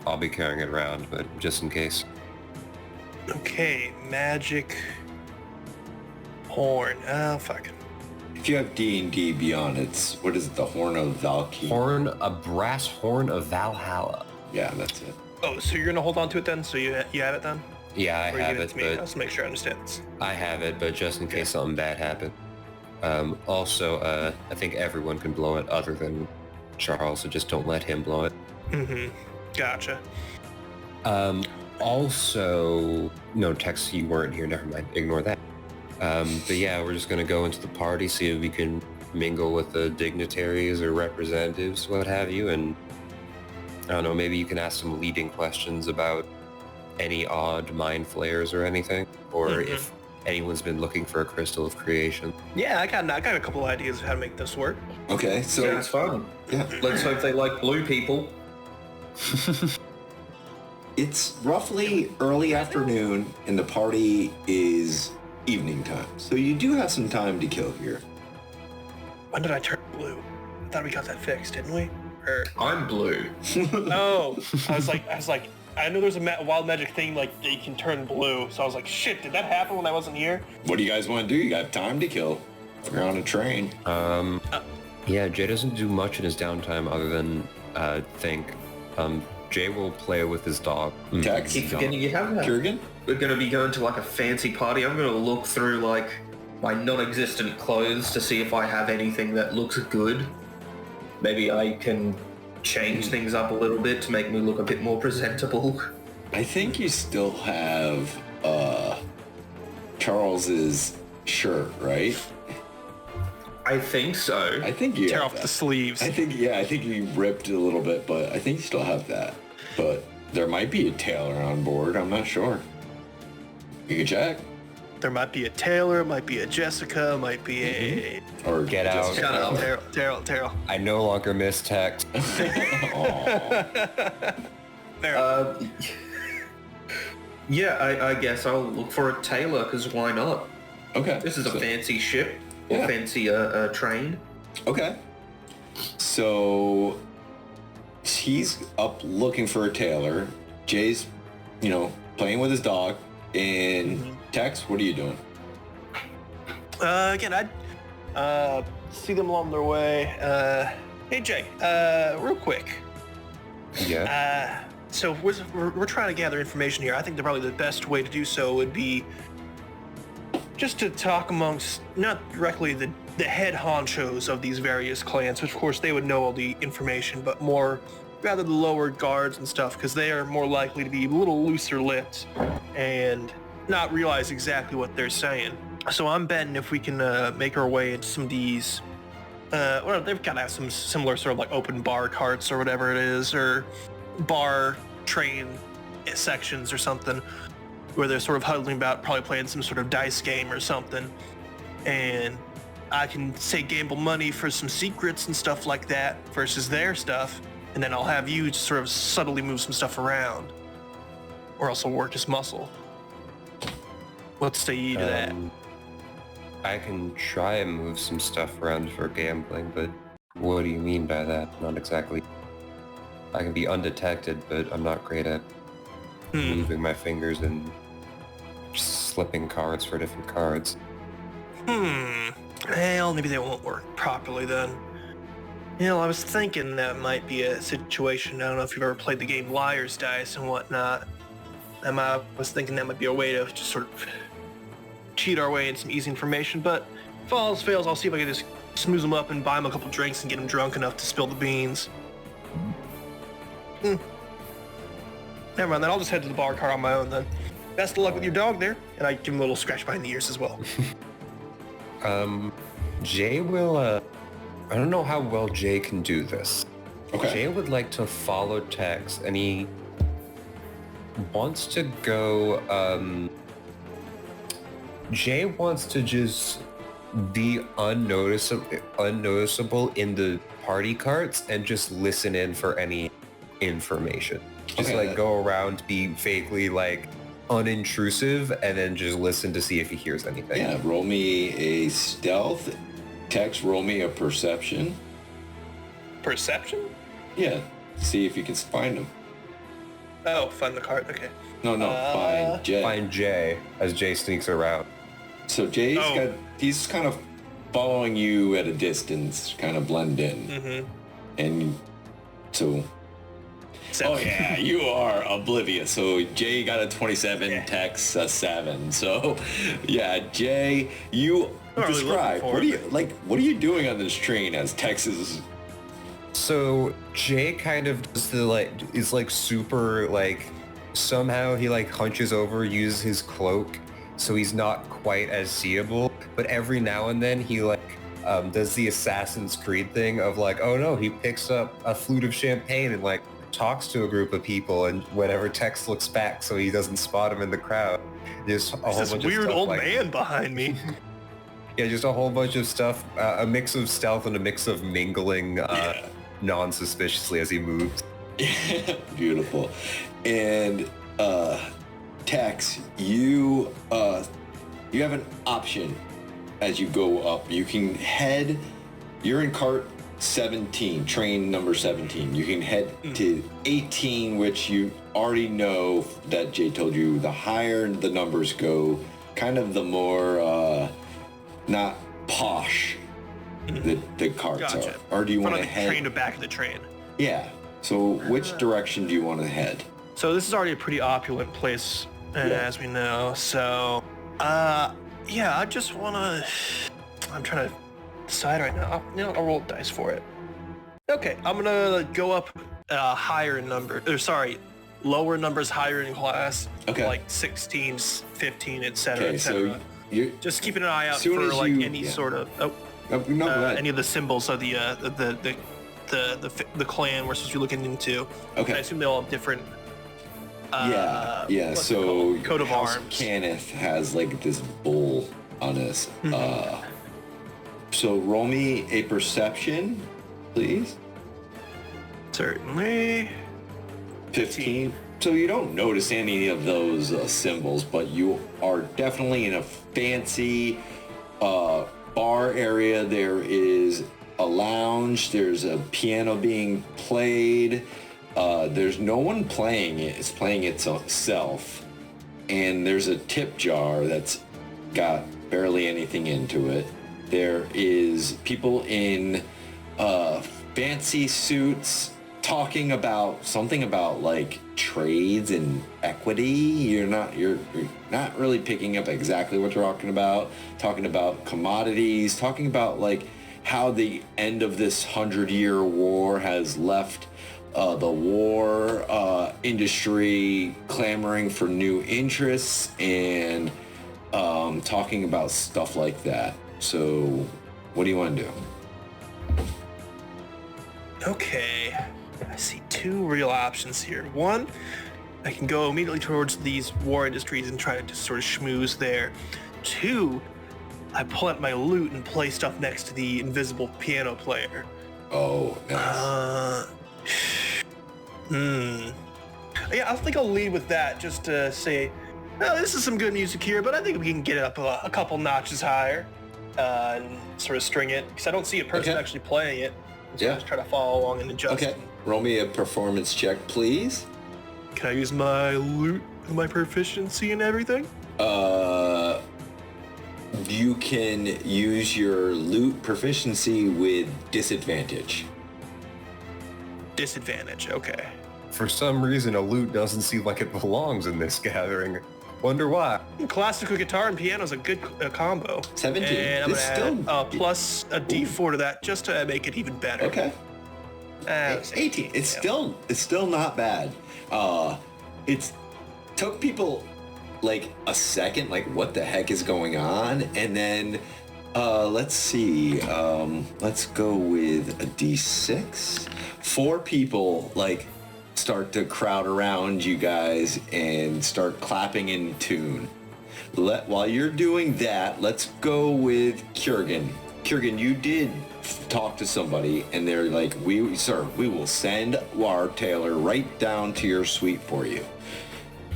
I'll be carrying it around, but just in case. Okay, magic horn. Oh, fuck. If you have D&D Beyond, it's, what is it, the Horn of Valkyrie? A brass horn of Valhalla. Yeah, that's it. Oh, so you're gonna hold on to it then? So you have it then? Yeah, I Or you have give it, to me? but Just to make sure I understand this. I have it, but just in case something bad happened. Also, I think everyone can blow it other than Charles, so just don't let him blow it. Gotcha. Also, no, Tex, you weren't here, never mind, ignore that. But yeah, we're just gonna go into the party, see if we can mingle with the dignitaries or representatives, what have you, and I don't know, maybe you can ask some leading questions about any odd mind flayers or anything, or if anyone's been looking for a crystal of creation. Yeah, I got a couple ideas of how to make this work. Okay, so Sounds fun. yeah, Let's hope they like blue people. it's roughly early afternoon and the party is evening time. So you do have some time to kill here. When did I turn blue? I thought we got that fixed, didn't we? Or I'm blue. oh, I was like, I know there's a wild magic thing like that you can turn blue. So I was like, shit, did that happen when I wasn't here? What do you guys want to do? You got time to kill. You're on a train. Yeah, Jay doesn't do much in his downtime other than think. Jay will play with his dog. Tex? Keep forgetting you have that. Kurgan? We're going to be going to like a fancy party. I'm going to look through like my non-existent clothes to see if I have anything that looks good. Maybe I can change things up a little bit to make me look a bit more presentable. I think you still have Charles's shirt, right? I think so. I think you Tear have off that. the sleeves. I think you ripped it a little bit, but I think you still have that. But there might be a tailor on board. I'm not sure. You can check. There might be a Taylor, might be a Jessica, might be a... Or Get out. Shut up. Terrell. I no longer miss text. Yeah, I guess I'll look for a tailor, because why not? Okay. This is a so- fancy ship, or Yeah. fancy train. Okay. So he's up looking for a tailor. Jay's, playing with his dog. And Tex, what are you doing? Again, I'd see them along their way. Hey, Jay, real quick. Yeah. So we're trying to gather information here. I think probably the best way to do so would be just to talk amongst, not directly the head honchos of these various clans, which of course they would know all the information, but more rather the lower guards and stuff, because they are more likely to be a little looser lipped and not realize exactly what they're saying. So I'm betting if we can make our way into some of these, well, they've got to have some similar sort of like open bar carts or whatever it is, or bar train sections or something, where they're sort of huddling about, probably playing some sort of dice game or something. And I can say gamble money for some secrets and stuff like that versus their stuff. And then I'll have you sort of subtly move some stuff around. or else he'll work his muscle. What say ye to that? I can try and move some stuff around for gambling, but what do you mean by that? Not exactly. I can be undetected, but I'm not great at moving my fingers and slipping cards for different cards. Well, maybe they won't work properly then. You know, I was thinking that might be a situation. I don't know if you've ever played the game Liar's Dice and whatnot. I was thinking that might be a way to just sort of cheat our way in some easy information, but if all else fails, I'll see if I can just smooze them up and buy them a couple drinks and get them drunk enough to spill the beans. Never mind, then I'll just head to the bar car on my own then. Best of luck with your dog there, and I give him a little scratch behind the ears as well. Jay will, I don't know how well Jay can do this. Okay. Jay would like to follow Tex, and he wants to go, Jay wants to just be unnoticeable in the party carts and just listen in for any information. Just Okay. like go around, be vaguely like unintrusive, and then just listen to see if he hears anything. Yeah, roll me a stealth. Tex, roll me a perception. Perception? Yeah, see if you can find him. Oh, find the card, okay. No, find Jay. Find Jay as Jay sneaks around. So he's kind of following you at a distance, kind of blend in. And so... Oh yeah, you are oblivious. So Jay got a 27, Tex a 7. So yeah, Jay, you describe, what are you doing on this train as Tex is... So Jay kind of does the is super somehow he hunches over, uses his cloak so he's not quite as seeable, but every now and then he does the Assassin's Creed thing of oh no, he picks up a flute of champagne and talks to a group of people, and whenever Tex looks back so he doesn't spot him in the crowd, just a whole There's bunch this weird of stuff old man behind me. Yeah, just a whole bunch of stuff, a mix of stealth and a mix of mingling non-suspiciously as he moves. Beautiful. And Tex, you have an option as you go up. You can head, you're in cart 17, train number 17. You can head to 18, which you already know that Jay told you, the higher the numbers go, kind of the more not posh the carts Gotcha. are. Or do you want Front to of the head? train to back of the train. Yeah. So which direction do you want to head? So this is already a pretty opulent place, as we know. So, yeah, I just want to... I'm trying to decide right now. I'll roll dice for it. Okay, I'm going to go up higher in number. Lower numbers higher in class. Okay. Like 16, 15, etc., Okay, etc. so you're... Just keeping an eye out soon for as you- any yeah. sort of... No, go ahead. any of the symbols of the clan we're supposed to be looking into. Okay. I assume they all have different. Yeah. what's it So called? Coat of House arms. Kenneth has this bull on us. So roll me a perception, please. Certainly. 15. So you don't notice any of those symbols, but you are definitely in a fancy bar area. There is a lounge. There's a piano being played. There's no one playing it. It's playing itself. And there's a tip jar that's got barely anything into it. There is people in fancy suits talking about something about trades and equity. You're not really picking up exactly what they're talking about commodities, talking about how the end of this 100-year war has left the war industry clamoring for new interests, and talking about stuff like that. So what do you want to do? Okay. I see two real options here. One, I can go immediately towards these war industries and try to just sort of schmooze there. Two, I pull out my lute and play stuff next to the invisible piano player. Oh, nice. Yeah, I think I'll lead with that just to say, well, this is some good music here, but I think we can get it up a couple notches higher and sort of string it, because I don't see a person actually playing it. So I just try to follow along and adjust. Okay, roll me a performance check, please. Can I use my loot, my proficiency and everything? You can use your loot proficiency with disadvantage. Disadvantage, okay. For some reason, a lute doesn't seem like it belongs in this gathering. Wonder why. Classical guitar and piano is a good combo. 17. And I'm It's going to add still- plus a D4 to that just to make it even better. Okay. It's 18. It's still not bad. It's took people like a second, like what the heck is going on, and then let's see. Let's go with a D6. 4 people like start to crowd around you guys and start clapping in tune. While you're doing that, let's go with Kurgan. Kurgan, you did talk to somebody and they're like, we will send our tailor right down to your suite for you.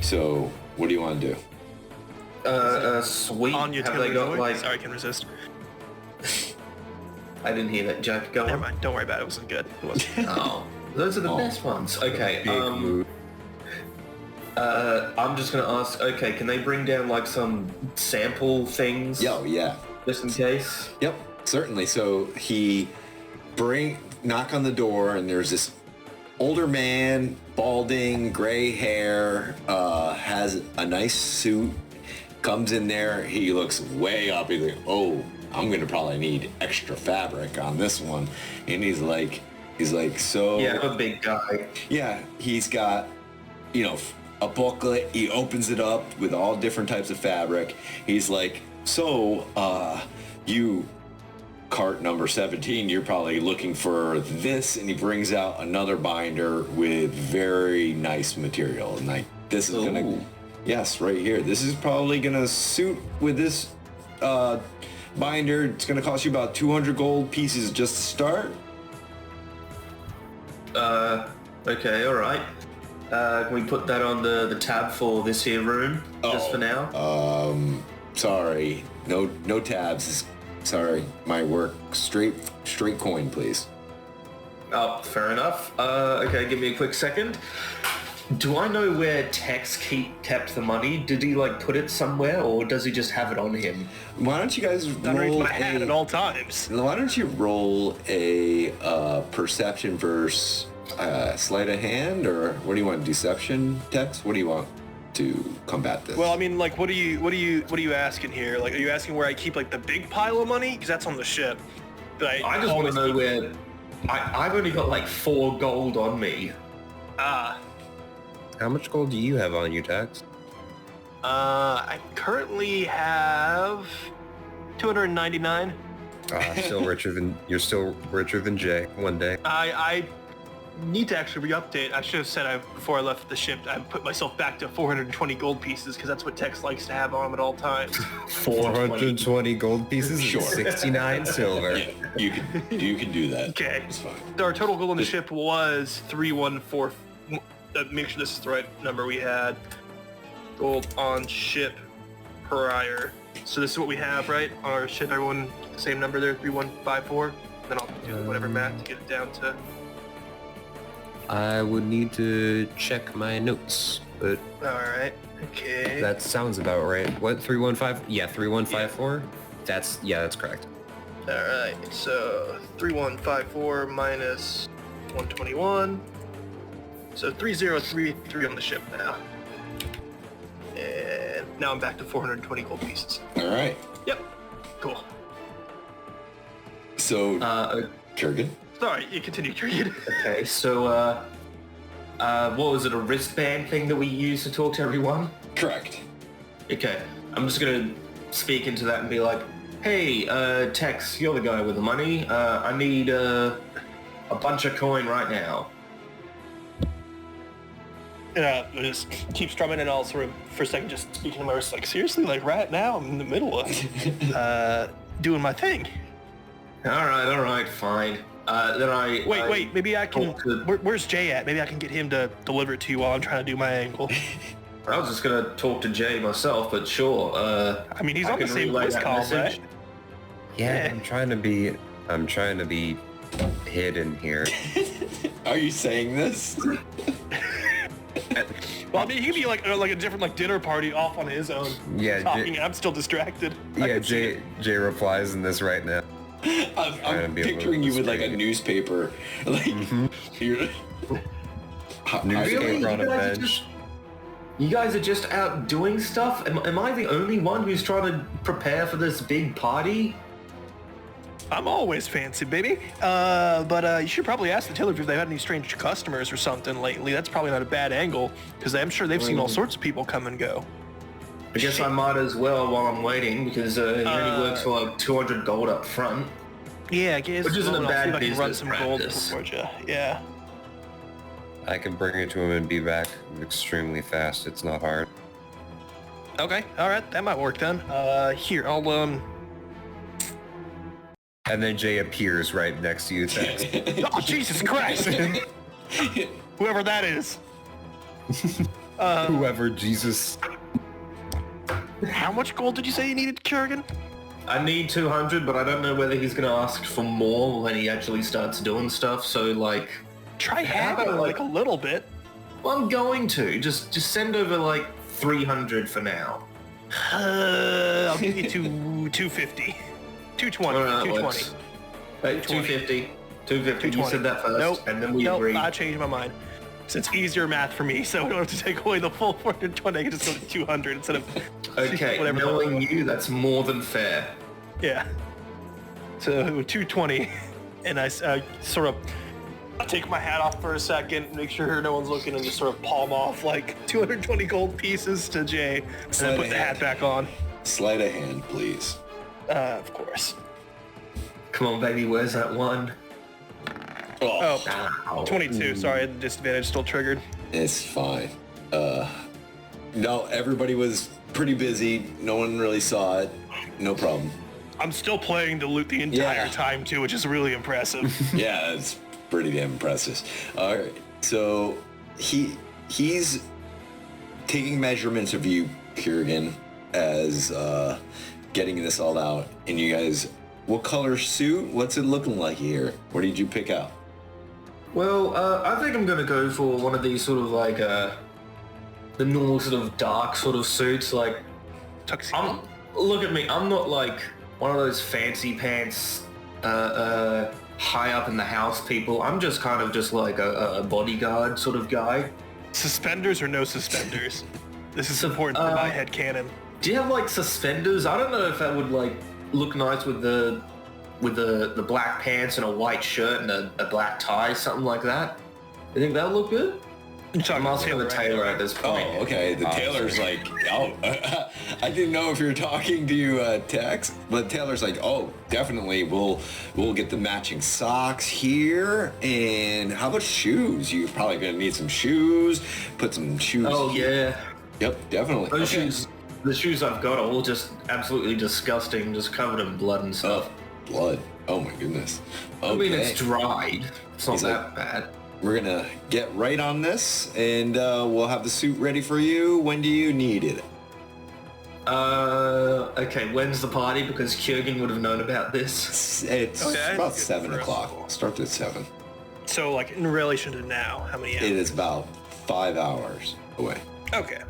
So what do you want to do? Sweet. On your Have they got like... Sorry, I can resist. I didn't hear that joke. Go Never on. mind. Don't worry about it. It wasn't good. It wasn't. Oh, those are the best ones. Okay. I'm just gonna ask. Okay, can they bring down like some sample things? Yo, yeah. Just in case. Yep, certainly. So he knock on the door and there's this older man, balding, gray hair, has a nice suit, comes in there, he looks way up, he's like, oh, I'm gonna probably need extra fabric on this one. And he's like, so... Yeah, I'm a big guy. Yeah, he's got, a booklet, he opens it up with all different types of fabric. He's like, so, you... cart number 17, you're probably looking for this, and he brings out another binder with very nice material, and like this is gonna, yes, right here, this is probably gonna suit with this binder. It's gonna cost you about 200 gold pieces just to start. Okay, all right. Can we put that on the tab for this here room just for now? Sorry, no tabs. Sorry, my work. Straight coin, please. Oh, fair enough. Okay, give me a quick second. Do I know where Tex kept the money? Did he like put it somewhere, or does he just have it on him? Why don't you guys Underneath roll my hat at all times. Why don't you roll a perception versus sleight of hand, or what do you want? Deception, Tex? What do you want to combat this? Well, I mean, like, what are you asking here? Like, are you asking where I keep like the big pile of money? Because that's on the ship. But I just want to know where. I've only got like 4 gold on me. How much gold do you have on you, Tex? I currently have 299. You're still richer than Jay one day. I need to actually re-update. I should have said before I left the ship, I put myself back to 420 gold pieces because that's what Tex likes to have on him at all times. 420 gold pieces? Sure. 69 silver. Yeah, you can do that. Okay. It's fine. So our total gold on the ship was 314. Make sure this is the right number we had. Gold on ship prior. So this is what we have, right? On our ship, everyone, same number there, 3154. Then I'll do whatever math to get it down to. I would need to check my notes, but Alright, okay. that sounds about right. What, 315? Yeah, 3154? That's correct. Alright, so 3154 minus 121. So 3033 on the ship now. And now I'm back to 420 gold pieces. All right. Yep. Cool. So, Kurgan? Sorry, you continue, Kurgan. Okay, so what was it? A wristband thing that we use to talk to everyone? Correct. Okay, I'm just gonna speak into that and be like, hey, Tex, you're the guy with the money. I need a bunch of coin right now. I just keep strumming and I'll sort of, for a second, just speaking to my wrist, like, seriously, like right now, I'm in the middle of doing my thing. All right, fine. Then I Wait. Maybe I can. talk to- Where's Jay at? Maybe I can get him to deliver it to you while I'm trying to do my angle. I was just gonna talk to Jay myself, but sure. I mean, he's I on the can same relay voice that call, message. right? Yeah, I'm trying to be hidden here. Are you saying this? Well, I mean, he could be like a different like dinner party off on his own. Yeah, talking, and I'm still distracted. I Yeah, can see it. Jay replies in this right now. I'm be a little picturing you with like a discreet. newspaper. Like, you're... Newspaper on a You guys are bench. just- You guys are just out doing stuff? Am I the only one who's trying to prepare for this big party? I'm always fancy, baby. But you should probably ask the tailor if they've had any strange customers or something lately. That's probably not a bad angle, because I'm sure they've seen all sorts of people come and go. I guess I might as well while I'm waiting, because he only works for like 200 gold up front. Yeah, I guess. Which isn't a I'll bad see if I can run business some gold practice. towards you. Yeah. I can bring it to him and be back extremely fast. It's not hard. Okay. All right. That might work then. Here, I'll And then Jay appears right next to you. Saying, Oh, Jesus Christ! Whoever that is. Whoever Jesus. How much gold did you say you needed, Kurgan? I need 200, but I don't know whether he's going to ask for more when he actually starts doing stuff, so like... Try How about, haggling like a little bit. Well, I'm going to. Just send over like 300 for now. I'll give you 250. 220. Alright, 220. works. Wait, 250. 250. You 220. said that first, Nope. and then we nope, agreed. I changed my mind. Since easier math for me, so I don't have to take away the full 420. I can just go to 200 instead of Okay, whatever. knowing you, that's more than fair. Yeah. So 220, and I sort of take my hat off for a second, make sure no one's looking, and just sort of palm off like 220 gold pieces to Jay, and then put the hat back on. Sleight of hand, please. Of course. Come on, baby, where's that one? Oh, Ow. 22. Sorry, the disadvantage still triggered. It's fine. No, everybody was pretty busy. No one really saw it. No problem. I'm still playing to loot the entire Yeah. time too, which is really impressive. Yeah, it's pretty damn impressive. All right, so he's taking measurements of you, Kurgan, as getting this all out. And you guys, what color suit? What's it looking like here? What did you pick out? Well, I think I'm gonna go for one of these sort of like the normal sort of dark sort of suits. Like, Tuxedo. look at me. I'm not like one of those fancy pants, high up in the house people. I'm just kind of just like a bodyguard sort of guy. Suspenders or no suspenders? This is important for my headcanon. Do you have like suspenders? I don't know if that would like look nice with the black pants and a white shirt and a black tie, something like that. You think that would look good? I'm asking the tailor at this point. Oh, okay. The tailor's like, oh, I didn't know if you were talking to you, Tex, but Taylor's like, oh, definitely. We'll get the matching socks here. And how about shoes? You're probably gonna need some shoes. Put some shoes. Oh here. yeah, Yep, definitely. those Okay. shoes. The shoes I've got are all just absolutely disgusting, just covered in blood and stuff. Oh, blood. Oh my goodness. Okay. I mean, it's dried. It's not He's that like- bad. We're gonna get right on this, and we'll have the suit ready for you. When do you need it? Okay, when's the party? Because Kurgan would have known about this. It's Okay, about that's good 7 for us. o'clock. Start at 7. So, like, in relation to now, how many It hours? is about 5 hours away. Okay.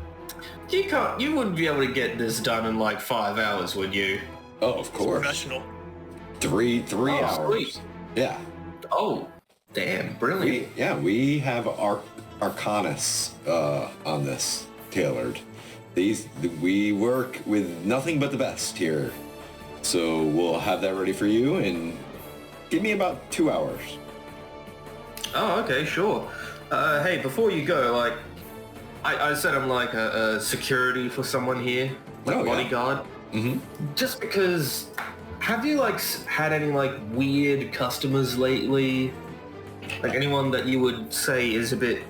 You wouldn't be able to get this done in like 5 hours, would you? Oh, of course. Professional. Three Oh, hours. sweet. Yeah. Oh, damn, brilliant. We have Arcanus on this tailored. We work with nothing but the best here. So we'll have that ready for you, and give me about 2 hours. Oh, okay, sure. Hey, before you go, like, I said I'm like a security for someone here, like Oh, yeah. bodyguard. Mm-hmm. Just because, have you like had any like weird customers lately? Like anyone that you would say is a bit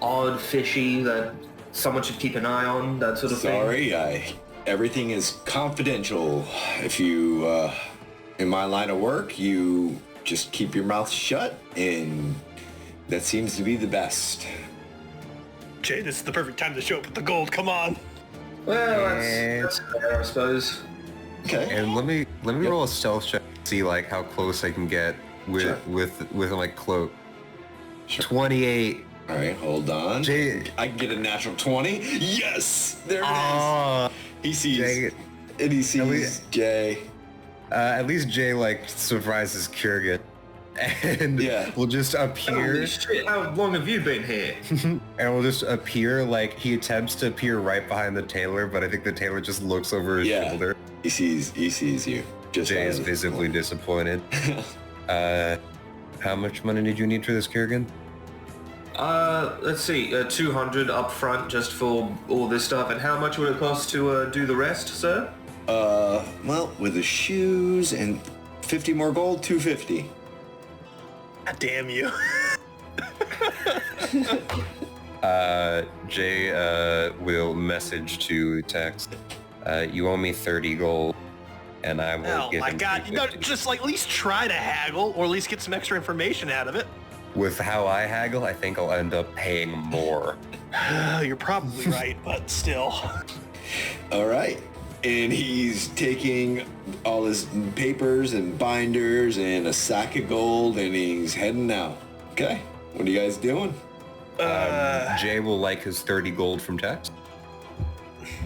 odd, fishy, that someone should keep an eye on, that sort of thing? Sorry, everything is confidential. If you, in my line of work, you just keep your mouth shut, and that seems to be the best. Jay, this is the perfect time to show up with the gold. Come on. Well, that's fair, I suppose. Okay. And let me roll a stealth check to see like how close I can get with my cloak. Sure. 28. All right, hold on. Jay, I can get a natural 20. Yes, there it is. He sees, Jay, and he sees Jay. at least Jay like surprises Kurgan, and will just appear. Holy shit, how long have you been here? And will just appear like he attempts to appear right behind the tailor, but I think the tailor just looks over his shoulder. He sees you. Just Jay is visibly disappointed. How much money did you need for this, Kurgan? Let's see, 200 up front just for all this stuff, and how much would it cost to do the rest, sir? Well, with the shoes and 50 more gold, 250. God damn you. Jay will message to text. You owe me 30 gold, and I will Oh give my him god, you know, 350. just like at least try to haggle, or at least get some extra information out of it. With how I haggle, I think I'll end up paying more. You're probably right, but still. All right. And he's taking all his papers and binders and a sack of gold, and he's heading out. Okay. What are you guys doing? Jay will like his 30 gold from text.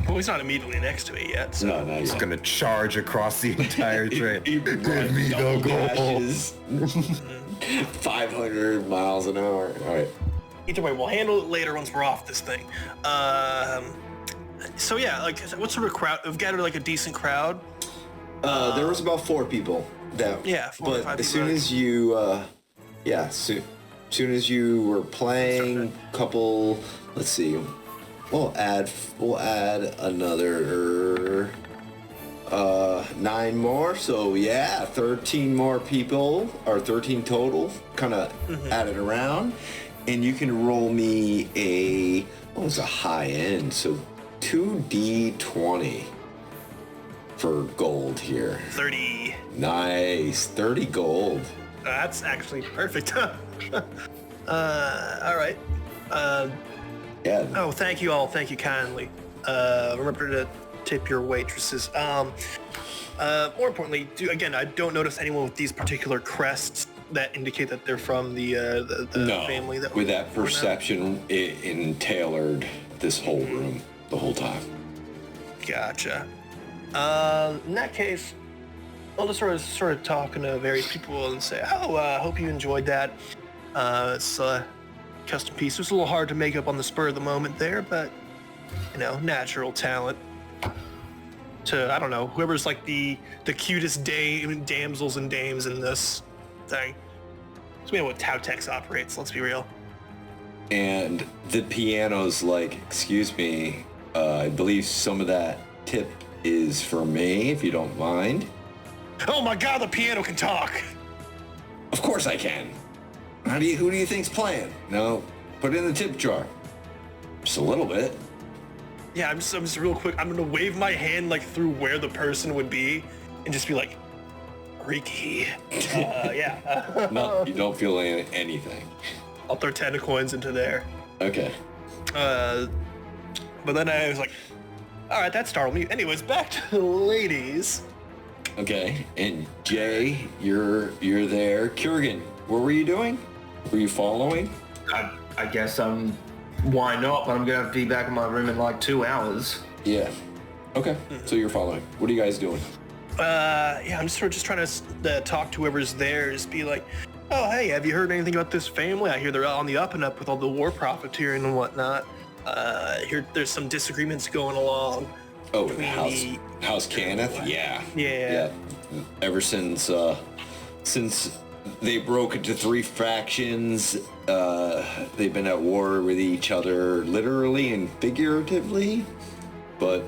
Well, he's not immediately next to it yet, so. No, He's gonna charge across the entire train. He Give me the gold. 500 miles an hour. All right. Either way, we'll handle it later once we're off this thing. So yeah, like, what sort of crowd? We've gathered like a decent crowd. There was about 4 people. Yeah, 4 or but 5 as people. soon as you, soon as you were playing, couple. Let's see. We'll add another 9 more. So yeah, 13 more people, or 13 total. Kind of added around, and you can roll me what was a high end? So 2d20 for gold here. 30. Nice, 30 gold. That's actually perfect. All right. Yeah. Oh, thank you all. Thank you kindly. Remember to tip your waitresses. More importantly, I don't notice anyone with these particular crests that indicate that they're from the family. That with that we're not. perception, it tailored this whole room the whole time. Gotcha. In that case, I'll just sort of talking to various people and say, hope you enjoyed that. It's a custom piece. It was a little hard to make up on the spur of the moment there, but, natural talent. To, I don't know, whoever's like the cutest damsels and dames in this thing. So we know how Tex operates, let's be real. And the piano's like, excuse me, I believe some of that tip is for me, if you don't mind. Oh my god, the piano can talk! Of course I can. Who do you think's playing? No, put it in the tip jar. Just a little bit. Yeah, I'm just real quick. I'm gonna wave my hand like through where the person would be, and just be like, "Riki." Yeah. No, you don't feel anything. I'll throw 10 coins into there. Okay. But then I was like, "All right, that startled me." Anyways, back to the ladies. Okay. And Jay, you're there. Kurgan, what were you doing? Were you following? I guess why not? But I'm gonna have to be back in my room in like 2 hours. Yeah. Okay. So you're following. What are you guys doing? Yeah, I'm just trying to talk to whoever's there. Just be like, "Oh, hey, have you heard anything about this family? I hear they're on the up and up with all the war profiteering and whatnot. Hear there's some disagreements going along." Oh, between House Kenneth? Yeah. Yeah. Ever since they broke into 3 factions, they've been at war with each other, literally and figuratively. But,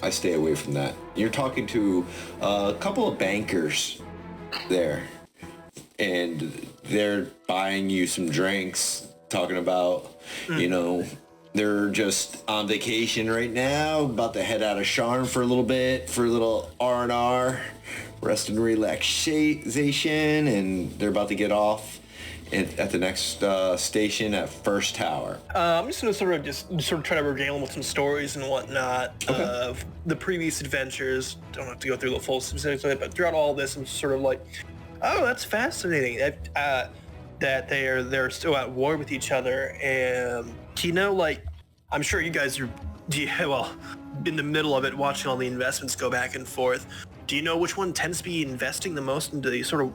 I stay away from that. You're talking to a couple of bankers there, and they're buying you some drinks, talking about, They're just on vacation right now, about to head out of Sharn for a little bit, for a little R&R, rest and relaxation, and they're about to get off at the next station at First Tower. I'm just gonna sort of try to regale them with some stories and whatnot of the previous adventures. Don't have to go through the full specifics of it, but throughout all this, I'm sort of like, oh, that's fascinating. That they're still at war with each other, and you know, like, I'm sure you guys are, in the middle of it, watching all the investments go back and forth. Do you know which one tends to be investing the most into the sort of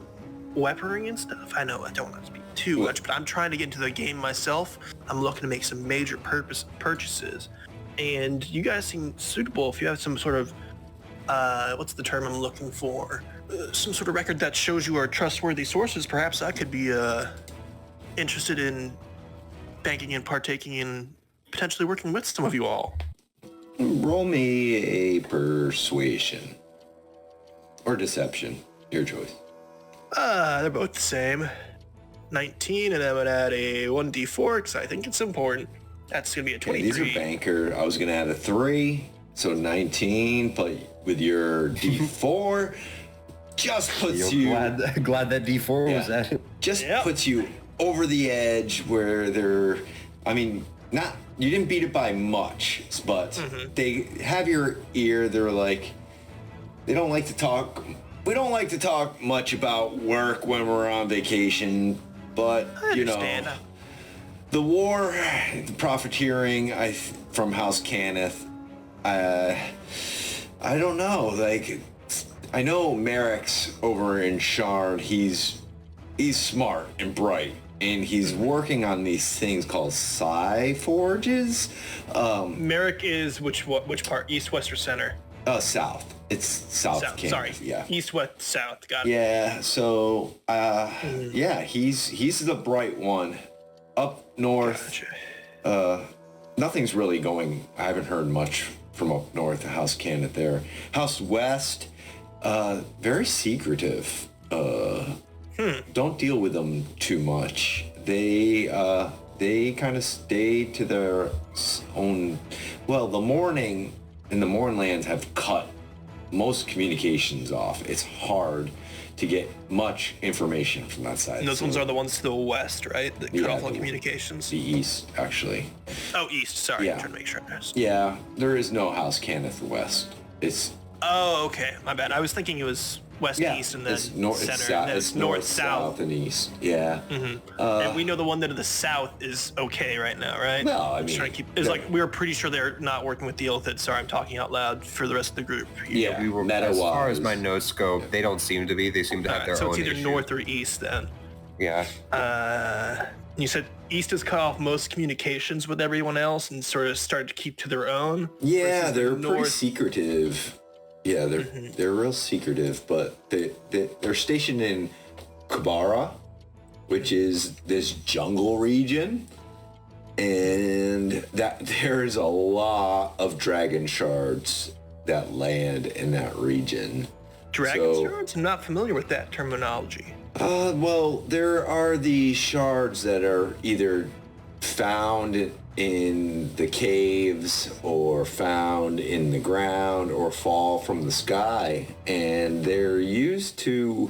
weaponry and stuff? I know I don't want to speak too much, but I'm trying to get into the game myself. I'm looking to make some major purchases, and you guys seem suitable. If you have some sort of, what's the term I'm looking for? Some sort of record that shows you are trustworthy sources, perhaps I could be interested in banking and partaking in potentially working with some of you all. Roll me a persuasion. Or deception. Your choice. They're both the same. 19, and I would add a 1d4 because I think it's important. That's going to be a 23. Yeah, these are banker. I was going to add a 3, so 19, but with your d4, just puts you... Glad that D4 was added. Just puts you over the edge where they're... I mean, not... You didn't beat it by much, but they have your ear. They're like... They don't like to talk... We don't like to talk much about work when we're on vacation, but, you know... The war, the profiteering from House Cannith, I don't know, like... I know Merrick's over in Sharn. He's smart and bright, and he's working on these things called psi forges. Merrick is which part? East, west, or center? South. It's south. Sorry. Yeah. East, west, south. Got it. Yeah. So, yeah, he's the bright one. Up north, nothing's really going. I haven't heard much from up north. House Cannith there. House West. Very secretive. Don't deal with them too much. They kind of stay to their own. Well, the Mournlands have cut most communications off. It's hard to get much information from that side. And those ones are the ones to the west, right? That cut off all communications. The east, actually. Oh, east. Sorry, I'm trying to make sure. Yeah, there is no House Cannith west. It's... Oh, okay. My bad. I was thinking it was west, east, and then center, and then it's north, south, and east. Yeah. And we know the one that to the south is okay right now, right? Well, I mean, trying to keep. It's like we were pretty sure they're not working with the Illithid. Sorry, I'm talking out loud for the rest of the group. Yeah, we were. As far as my notes go, they don't seem to be. They seem to have their own. So it's either issue. north or east then. Yeah. You said east has cut off most communications with everyone else and sort of started to keep to their own. Yeah, they're pretty secretive. Yeah, they're real secretive, but they're stationed in Kabara, which is this jungle region, and that there's a lot of dragon shards that land in that region. Dragon shards? I'm not familiar with that terminology. Well, there are the shards that are either found in the caves or found in the ground or fall from the sky, and they're used to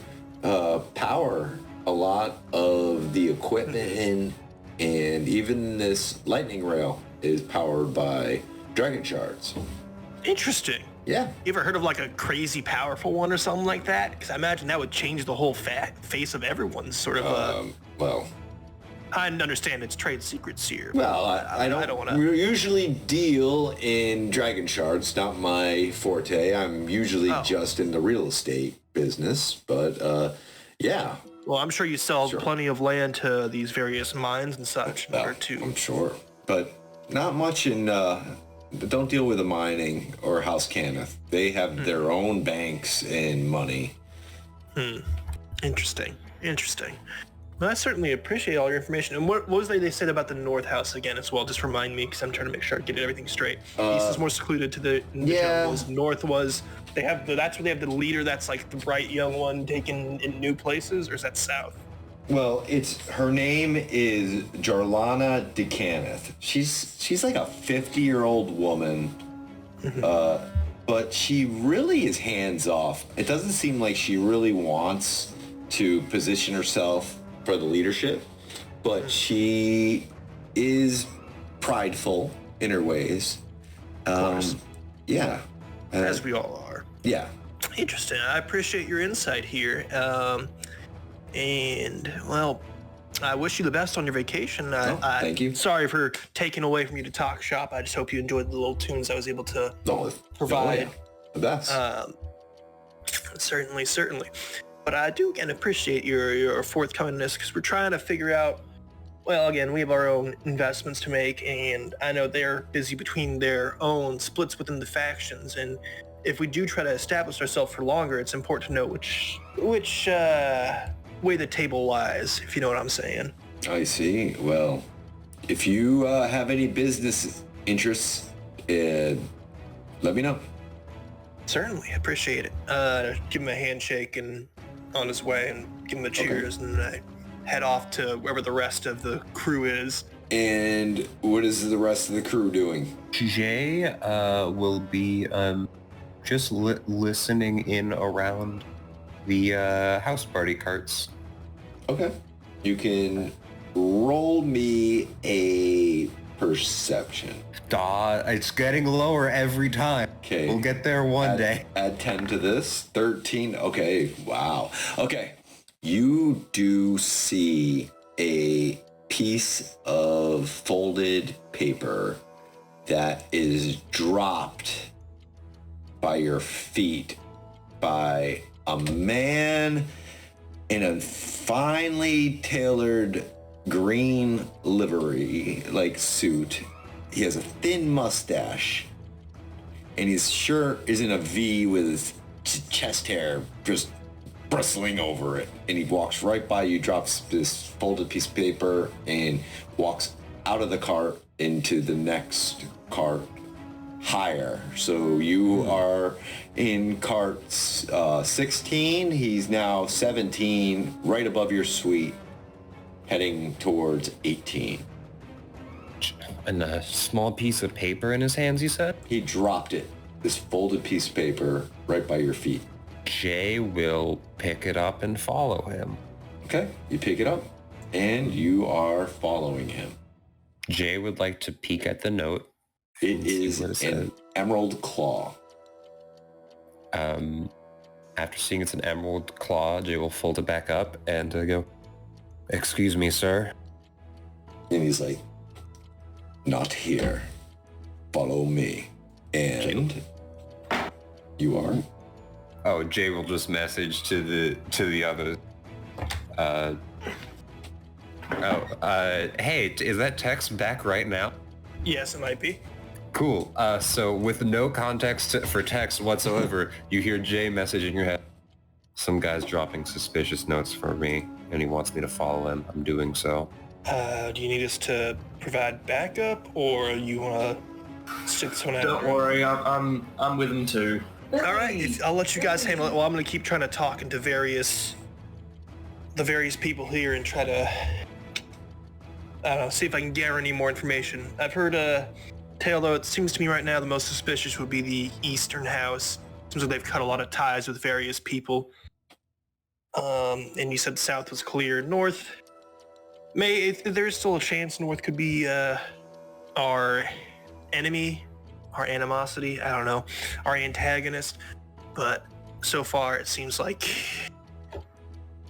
power a lot of the equipment, and even this lightning rail is powered by dragon shards. Interesting. Yeah. You ever heard of like a crazy powerful one or something like that? Because I imagine that would change the whole face of everyone's sort of well, I understand it's trade secrets here. Well, I don't want to... We usually deal in dragon shards, not my forte. I'm usually just in the real estate business, but yeah. Well, I'm sure you sell plenty of land to these various mines and such. I'm sure, but not much in... don't deal with the mining or House Cannith. They have their own banks and money. Interesting. Well, I certainly appreciate all your information. And what was they said about the North House again as well? Just remind me, because I'm trying to make sure I get everything straight. East is more secluded to the jungles. North was that's where they have the leader that's like the bright young one taken in new places, or is that South? Well, her name is Jarlana DeCaneth. She's like a 50-year-old woman, but she really is hands off. It doesn't seem like she really wants to position herself for the leadership, but she is prideful in her ways. Of course. Yeah. As we all are. Yeah. Interesting. I appreciate your insight here. And, well, I wish you the best on your vacation. Thank you. Sorry for taking away from you to talk shop. I just hope you enjoyed the little tunes I was able to provide. The best. Certainly. But I do, again, appreciate your forthcomingness because we're trying to figure out, well, again, we have our own investments to make, and I know they're busy between their own splits within the factions, and if we do try to establish ourselves for longer, it's important to know which way the table lies, if you know what I'm saying. I see. Well, if you have any business interests, let me know. Certainly, appreciate it. Give him a handshake and on his way, and give him a cheers, and I head off to wherever the rest of the crew is. And what is the rest of the crew doing? Jay will be just listening in around the house party carts. Okay. You can roll me a perception. It's getting lower every time. Okay. We'll get there one day. Add 10 to this. 13. Okay. Wow. Okay. You do see a piece of folded paper that is dropped by your feet by a man in a finely tailored green livery like suit. He has a thin mustache and his shirt is in a V with his chest hair just bristling over it, and he walks right by you, drops this folded piece of paper, and walks out of the cart into the next cart higher. So you are in cart 16. He's now 17, right above your suite, heading towards 18. And a small piece of paper in his hands, you said? He dropped it, this folded piece of paper, right by your feet. Jay will pick it up and follow him. Okay, you pick it up, and you are following him. Jay would like to peek at the note. It is an emerald claw. After seeing it's an emerald claw, Jay will fold it back up and go, "Excuse me, sir." And he's like, "Not here. Follow me." And you are? Oh, Jay will just message to the others. Hey, is that text back right now? Yes, it might be. Cool. So with no context for text whatsoever, you hear Jay message in your head. Some guy's dropping suspicious notes for me, and he wants me to follow him. I'm doing so. Do you need us to provide backup, or you want to stick this one out? Don't worry, I'm with him too. All right, I'll let you guys handle it. Well, I'm going to keep trying to talk into the various people here and try to, I don't know, see if I can gather any more information. I've heard a tale, though. It seems to me right now the most suspicious would be the Eastern House. Seems like they've cut a lot of ties with various people. And you said South was clear. North, there's still a chance North could be our enemy. Our animosity, I don't know, our antagonist, but so far it seems like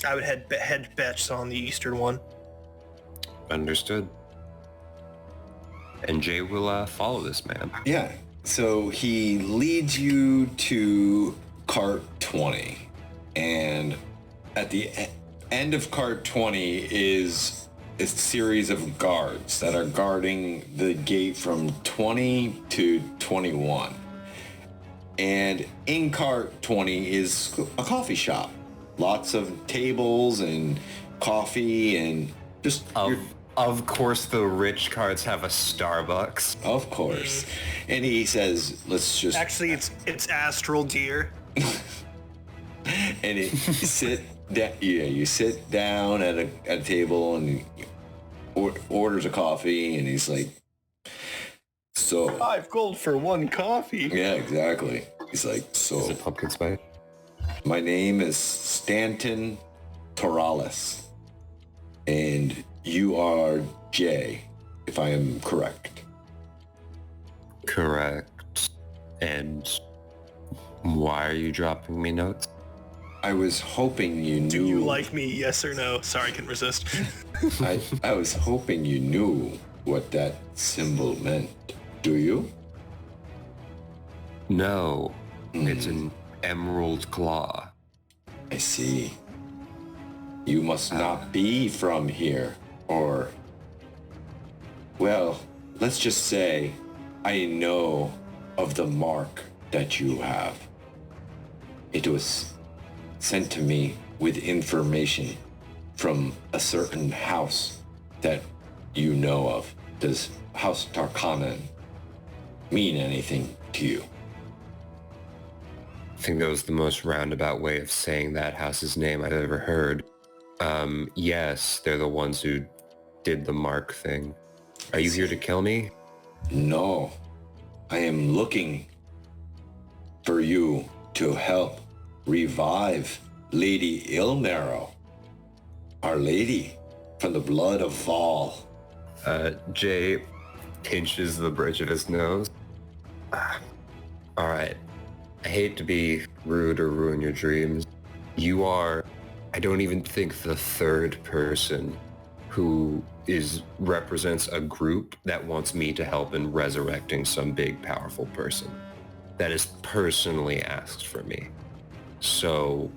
I would head bets on the Eastern one. Understood. And Jay will follow this man. Yeah. So he leads you to cart 20, and at the end of cart 20 is a series of guards that are guarding the gate from 20 to 21. And in cart 20 is a coffee shop. Lots of tables and coffee and just... Of course the rich carts have a Starbucks. Of course. And he says, let's just... Actually, it's Astral Deer. And you sit down at a table and he orders a coffee, and he's like, so 5 gold for 1 coffee. yeah, exactly. He's like, so Is it pumpkin spice? my name is Stanton Torales, and you are Jay, if I am correct. Correct. And why are you dropping me notes? I was hoping you knew. Do you like me? Yes or no? Sorry, I couldn't resist. I was hoping you knew what that symbol meant. Do you? No. It's an emerald claw. I see. You must not be from here, or... Well, let's just say I know of the mark that you have. It was sent to me with information from a certain house that you know of. Does House Tarkanan mean anything to you? I think that was the most roundabout way of saying that house's name I've ever heard. Yes, they're the ones who did the mark thing. Are you here to kill me? No. I am looking for you to help revive Lady Ilmarrow, Our Lady from the blood of Val. Jay pinches the bridge of his nose. All right. I hate to be rude or ruin your dreams. You are, I don't even think, the third person who represents a group that wants me to help in resurrecting some big, powerful person that is personally asked for me. So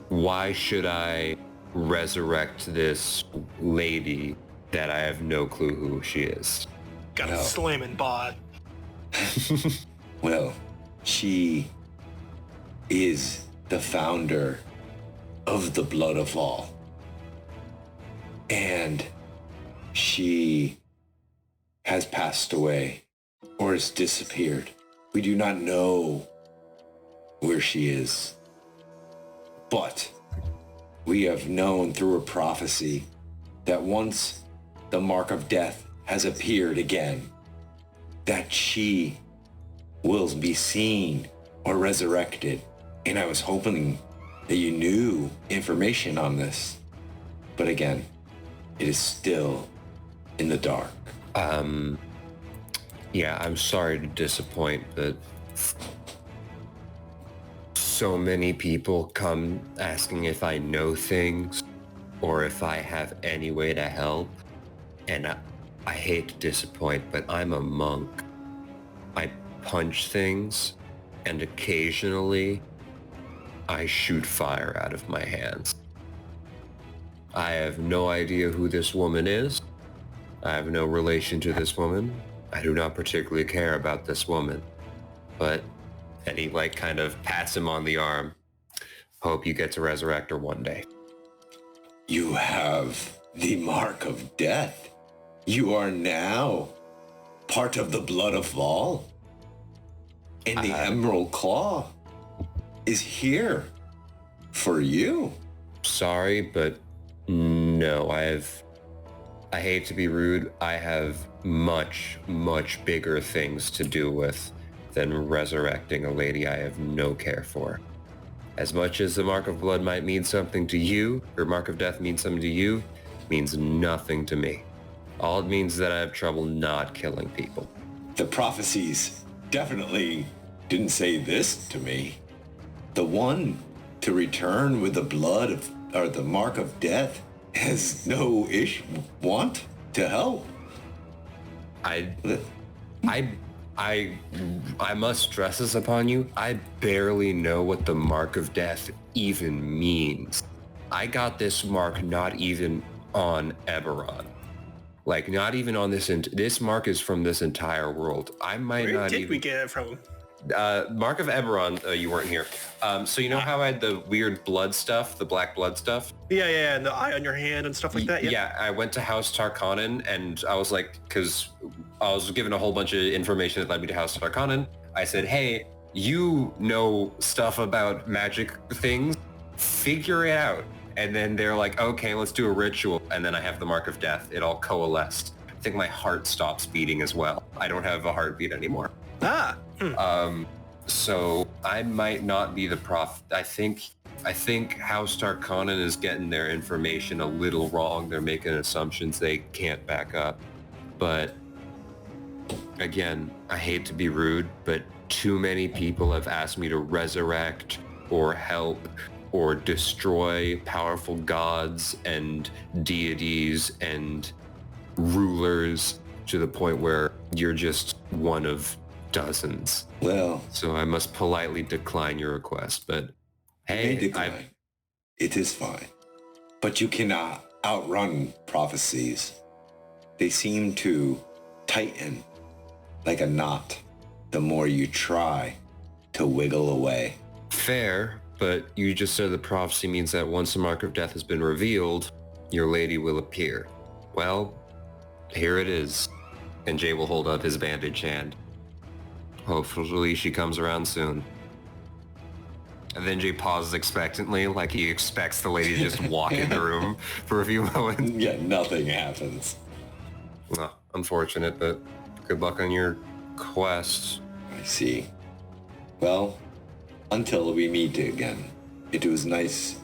why should I resurrect this lady that I have no clue who she is? Got a slamming bot. Well, she is the founder of the Blood of Val. And she has passed away or has disappeared. We do not know where she is. But we have known through a prophecy that once the mark of death has appeared again, that she will be seen or resurrected. And I was hoping that you knew information on this. But again, it is still in the dark. Yeah, I'm sorry to disappoint, but so many people come asking if I know things or if I have any way to help. And I hate to disappoint, but I'm a monk. I punch things, and occasionally I shoot fire out of my hands. I have no idea who this woman is. I have no relation to this woman. I do not particularly care about this woman. And he kind of pats him on the arm. Hope you get to resurrect her one day. You have the mark of death. You are now part of the blood of Val. And the Emerald Claw is here for you. Sorry, but no, I hate to be rude. I have much, much bigger things to do with than resurrecting a lady I have no care for. As much as the Mark of Blood might mean something to you, or Mark of Death means something to you, it means nothing to me. All it means is that I have trouble not killing people. The prophecies definitely didn't say this to me. The one to return with the blood of, or the Mark of Death, has no want to help. I must stress this upon you. I barely know what the Mark of Death even means. I got this mark not even on Eberron. Not even on this mark is from this entire world. I might Where not did even... we get it from? Mark of Eberron, you weren't here. So you know how I had the weird blood stuff, the black blood stuff? Yeah, and the eye on your hand and stuff like that. Yeah, I went to House Tarkanan and I was because I was given a whole bunch of information that led me to House Tarkanan. I said, hey, you know stuff about magic things. figure it out. And then they're like, okay, let's do a ritual. And then I have the mark of death. It all coalesced. I think my heart stops beating as well. I don't have a heartbeat anymore. So I might not be the prophet. I think House Tarkonnen is getting their information a little wrong. They're making assumptions they can't back up. But again, I hate to be rude, but too many people have asked me to resurrect or help or destroy powerful gods and deities and rulers to the point where you're just one of dozens. Well, So I must politely decline your request, but hey, hey, it is fine. But you cannot outrun prophecies. They seem to tighten like a knot the more you try to wiggle away. fair, but you just said the prophecy means that once the mark of death has been revealed, your lady will appear. Well, here it is. And Jay will hold up his bandaged hand. Hopefully she comes around soon. And then Jay pauses expectantly, like he expects the lady to just walk in the room for a few moments. Yeah, nothing happens. Well, unfortunate, but good luck on your quest. I see. Well, until we meet again, it was nice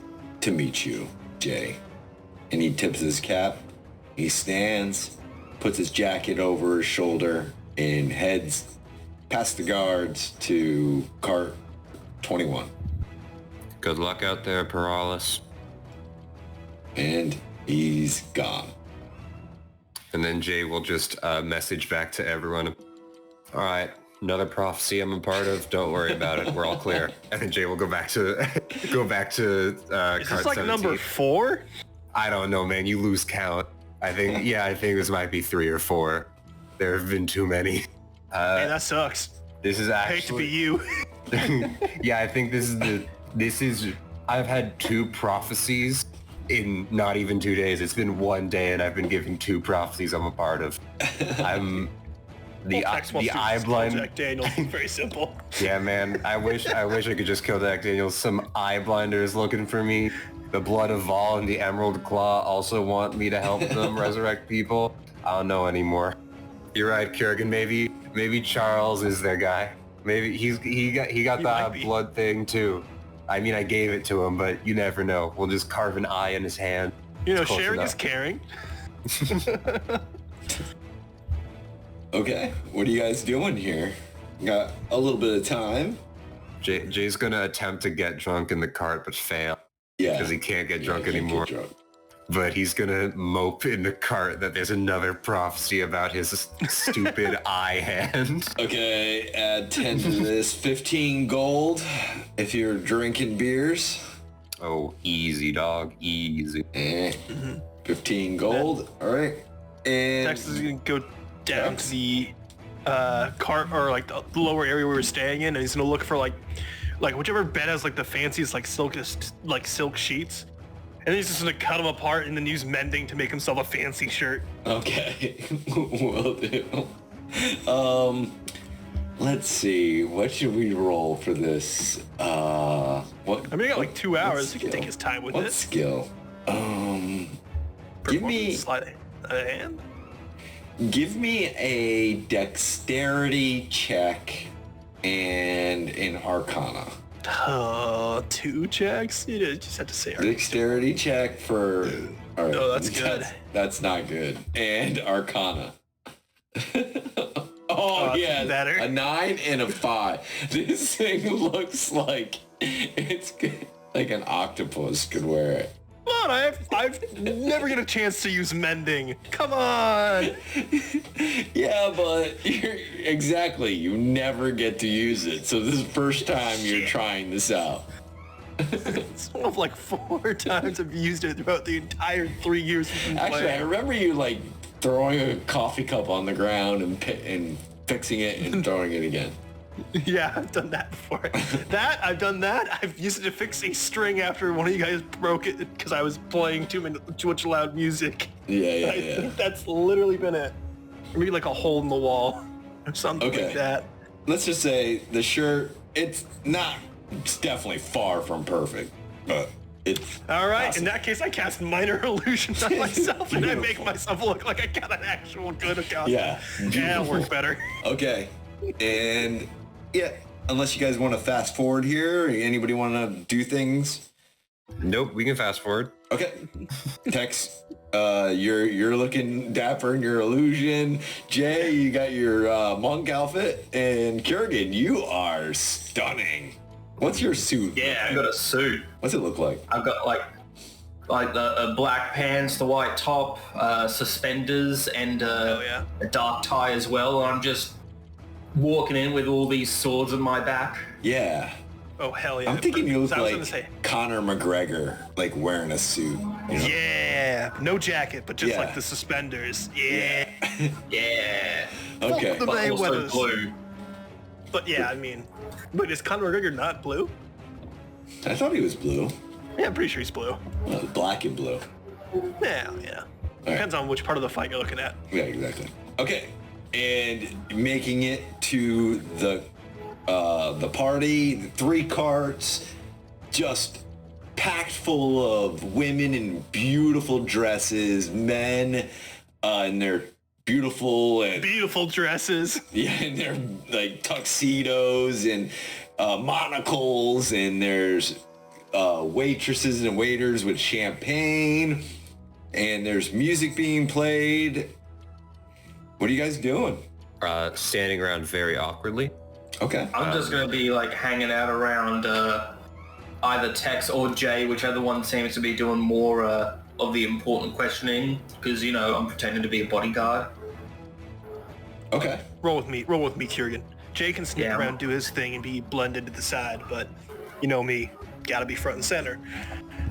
to meet you, Jay. And he tips his cap, he stands, puts his jacket over his shoulder, and heads past the guards to cart 21. Good luck out there, Paralis. And he's gone. And then Jay will just message back to everyone. All right, another prophecy I'm a part of. Don't worry about it. We're all clear. And then Jay will go back to Is cart this like 17. number 4? I don't know, man. You lose count. I think this might be 3 or 4. There have been too many. Man, that sucks. This is I hate to be actually... you. Yeah, I think I've had 2 prophecies in not even 2 days. It's been 1 day and I've been giving 2 prophecies I'm a part of. I'm the eye blind. Jack Daniels is very simple. Yeah, man. I wish I could just kill Jack Daniels. Some eye blinders looking for me. The Blood of Vol and the Emerald Claw also want me to help them resurrect people. I don't know anymore. You're right, Kurgan. Maybe Charles is their guy. Maybe he got the blood thing too. I mean, I gave it to him, but you never know. We'll just carve an eye in his hand. You know, It's close sharing enough. is caring. Okay, what are you guys doing here? Got a little bit of time. Jay's gonna attempt to get drunk in the cart, but fail Yeah. because he can't get drunk Can't get anymore. drunk. But he's gonna mope in the cart that there's another prophecy about his stupid eye hand. Okay, add 10 to this. 15 gold if you're drinking beers. Oh, easy, dog. Easy. 15 gold. All right. And Texas is gonna go down to the cart or like the lower area we were staying in, and he's gonna look for like whichever bed has like the fanciest silk sheets, and then he's just gonna cut them apart and then use mending to make himself a fancy shirt. okay, will do. Let's see. What should we roll for this? What? I mean, he got like 2 hours. what He can skill? take his time with What it. skill? Give me Sleight of hand. Give me a dexterity check and an arcana. 2 checks. You just have to say. Dexterity check for... All right, Oh, that's good. That's not good. And arcana. Oh, yeah. better. A 9 and a 5. This thing looks like it's like an octopus could wear it. Come on, I've never get a chance to use mending. Come on. Yeah, but you never get to use it. So this is the first time you're trying this out. It's one of like 4 times I've used it throughout the entire 3 years we've been Actually, I playing. remember you like throwing a coffee cup on the ground and fixing it and throwing it again. Yeah, I've done that before. I've done that. I've used it to fix a string after one of you guys broke it because I was playing too much loud music. Yeah. I think that's literally been it. Or maybe like a hole in the wall or something Okay. like that. Let's just say the shirt, it's definitely far from perfect, but All right, Awesome. in that case, I cast minor illusions on myself, and I make myself look like I got an actual good account. Yeah. That'll work better. Okay. And yeah, unless you guys want to fast forward here, anybody want to do things? Nope, we can fast forward. Okay. Tex, you're looking dapper in your illusion. Jay, you got your monk outfit, and Kurgan, you are stunning. What's your suit? Yeah, I got a suit. What's it look like? I've got like the black pants, the white top, suspenders, and a dark tie as well. And I'm just walking in with all these swords on my back. Yeah. Oh, hell yeah. I'm thinking you look I was gonna like say, Conor McGregor, like wearing a suit. You know? yeah, no jacket, but just Yeah. like the suspenders. Yeah. Yeah. Okay. the But also Mayweathers. blue. But yeah, I mean, wait, is Conor McGregor not blue? I thought he was blue. Yeah, I'm pretty sure he's blue. Black and blue. Yeah. Depends on which part of the fight you're looking at. Yeah, exactly. Okay. And making it to the party, the 3 carts, just packed full of women in beautiful dresses, men in their beautiful dresses. Yeah, and they're like tuxedos and monocles, and there's waitresses and waiters with champagne, and there's music being played. What are you guys doing? Standing around very awkwardly. Okay. I'm just going to be like hanging out around either Tex or Jay, whichever one seems to be doing more of the important questioning, because, you know, I'm pretending to be a bodyguard. Okay. Roll with me, Kurgan. Jay can sneak around, do his thing, and be blended to the side, but you know me, gotta be front and center.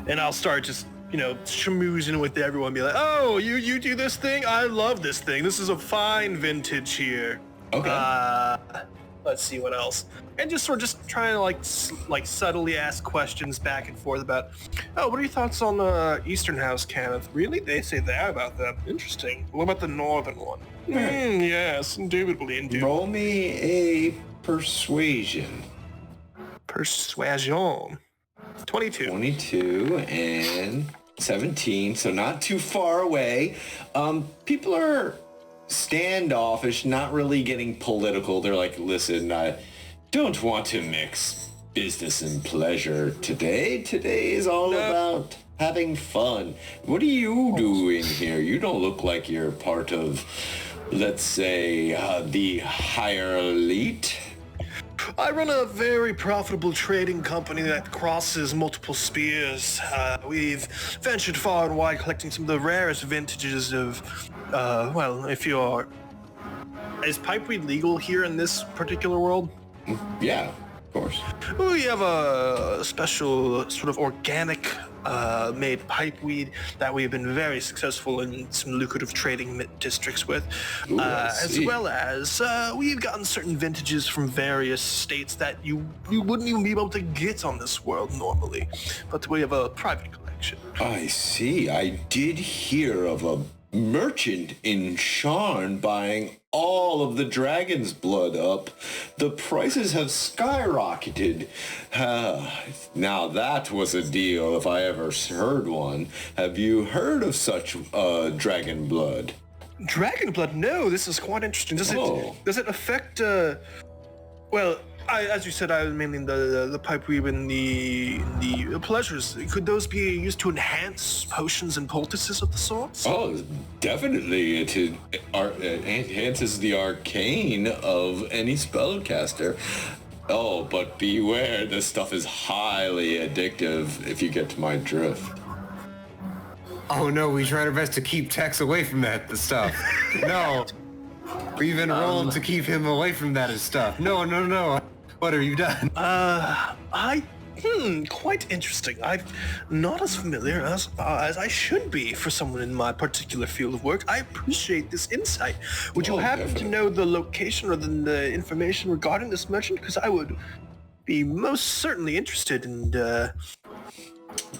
And I'll start just, you know, schmoozing with everyone, be like, oh, you do this thing? I love this thing. This is a fine vintage here. Okay. Let's see what else. And just sort of just trying to like subtly ask questions back and forth about, oh, what are your thoughts on the Eastern House, Kenneth? Really? They say that about them. Interesting. What about the Northern one? Yes, indubitably. Roll me a persuasion. Persuasion. 22. 22 and 17, so not too far away. People are standoffish, not really getting political. They're like, listen, I don't want to mix business and pleasure today. Today is all about having fun. What are you doing here? You don't look like you're part of, let's say, the higher elite. I run a very profitable trading company that crosses multiple spheres. We've ventured far and wide collecting some of the rarest vintages of, well, if you're... Is pipeweed legal here in this particular world? Yeah, of course. We have a special sort of organic made pipeweed that we've been very successful in some lucrative trading districts with. Ooh, as well as we've gotten certain vintages from various states that you wouldn't even be able to get on this world normally. But we have a private collection. I see. I did hear of a merchant in Sharn buying all of the dragon's blood up. The prices have skyrocketed. Now that was a deal if I ever heard one. Have you heard of such dragon blood? Dragon blood? No, this is quite interesting. Does it affect? Well, as you said, I was mainly in the pipeweed and the pleasures. Could those be used to enhance potions and poultices of the sorts? Oh, definitely. It enhances the arcane of any spellcaster. Oh, but beware, this stuff is highly addictive if you get to my drift. Oh no, we tried our best to keep Tex away from the stuff. No. We even rolled to keep him away from that stuff. No. What have you done? Quite interesting. I'm not as familiar as I should be for someone in my particular field of work. I appreciate this insight. Would you happen to know the location or the information regarding this merchant? Because I would be most certainly interested in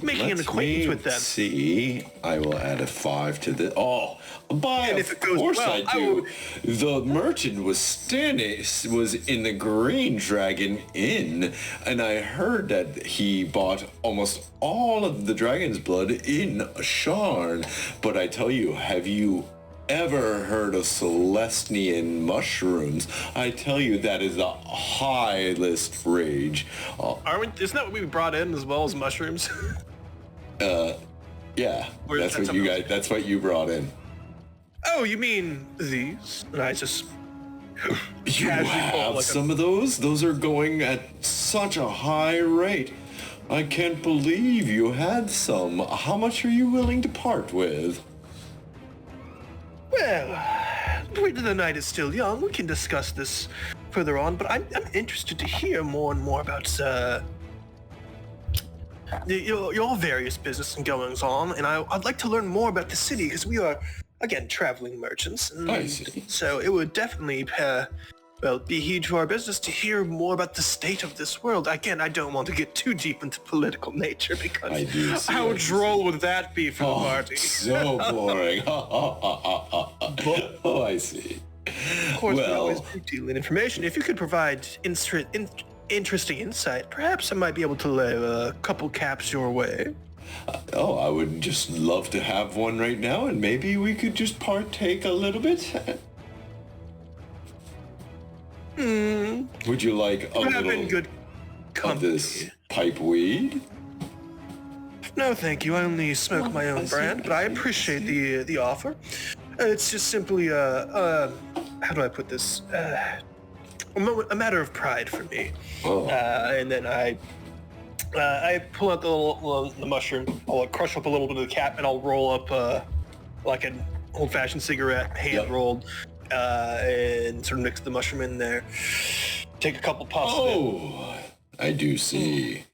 making an acquaintance with them. See, I will add a 5 to the. Oh, by And if it goes course well, I do. The merchant was in the Green Dragon Inn, and I heard that he bought almost all of the dragon's blood in Sharn. But I tell you, have you ever heard of Celestian mushrooms? I tell you, that is the highest rage. Isn't that what we brought in as well as mushrooms? Yeah, Or is that's that what you something guys. That's what you brought in. Oh, you mean these? And I just You casually pull have like some of those? Those are going at such a high rate. I can't believe you had some. How much are you willing to part with? Well, the night is still young. We can discuss this further on, but I'm interested to hear more and more about your various business and goings on, and I'd like to learn more about the city because we are, again, traveling merchants. And I see. So it would definitely, be huge for our business to hear more about the state of this world. Again, I don't want to get too deep into political nature I because do see. how I do droll would that be for the party? So boring. Oh, I see. Of course, we Well- always do deal in information. If you could provide interesting insight, perhaps I might be able to lay a couple caps your way. Oh, I would just love to have one right now, and maybe we could just partake a little bit. Would you like a You have little been good of company. this pipe weed? No, thank you. I only smoke my own brand, but I appreciate the offer. It's just simply how do I put this? A matter of pride for me. Oh. And then I pull out the mushroom. I'll crush up a little bit of the cap, and I'll roll up like an old-fashioned cigarette, hand rolled, and sort of mix the mushroom in there. Take a couple puffs of it. Oh, I do see.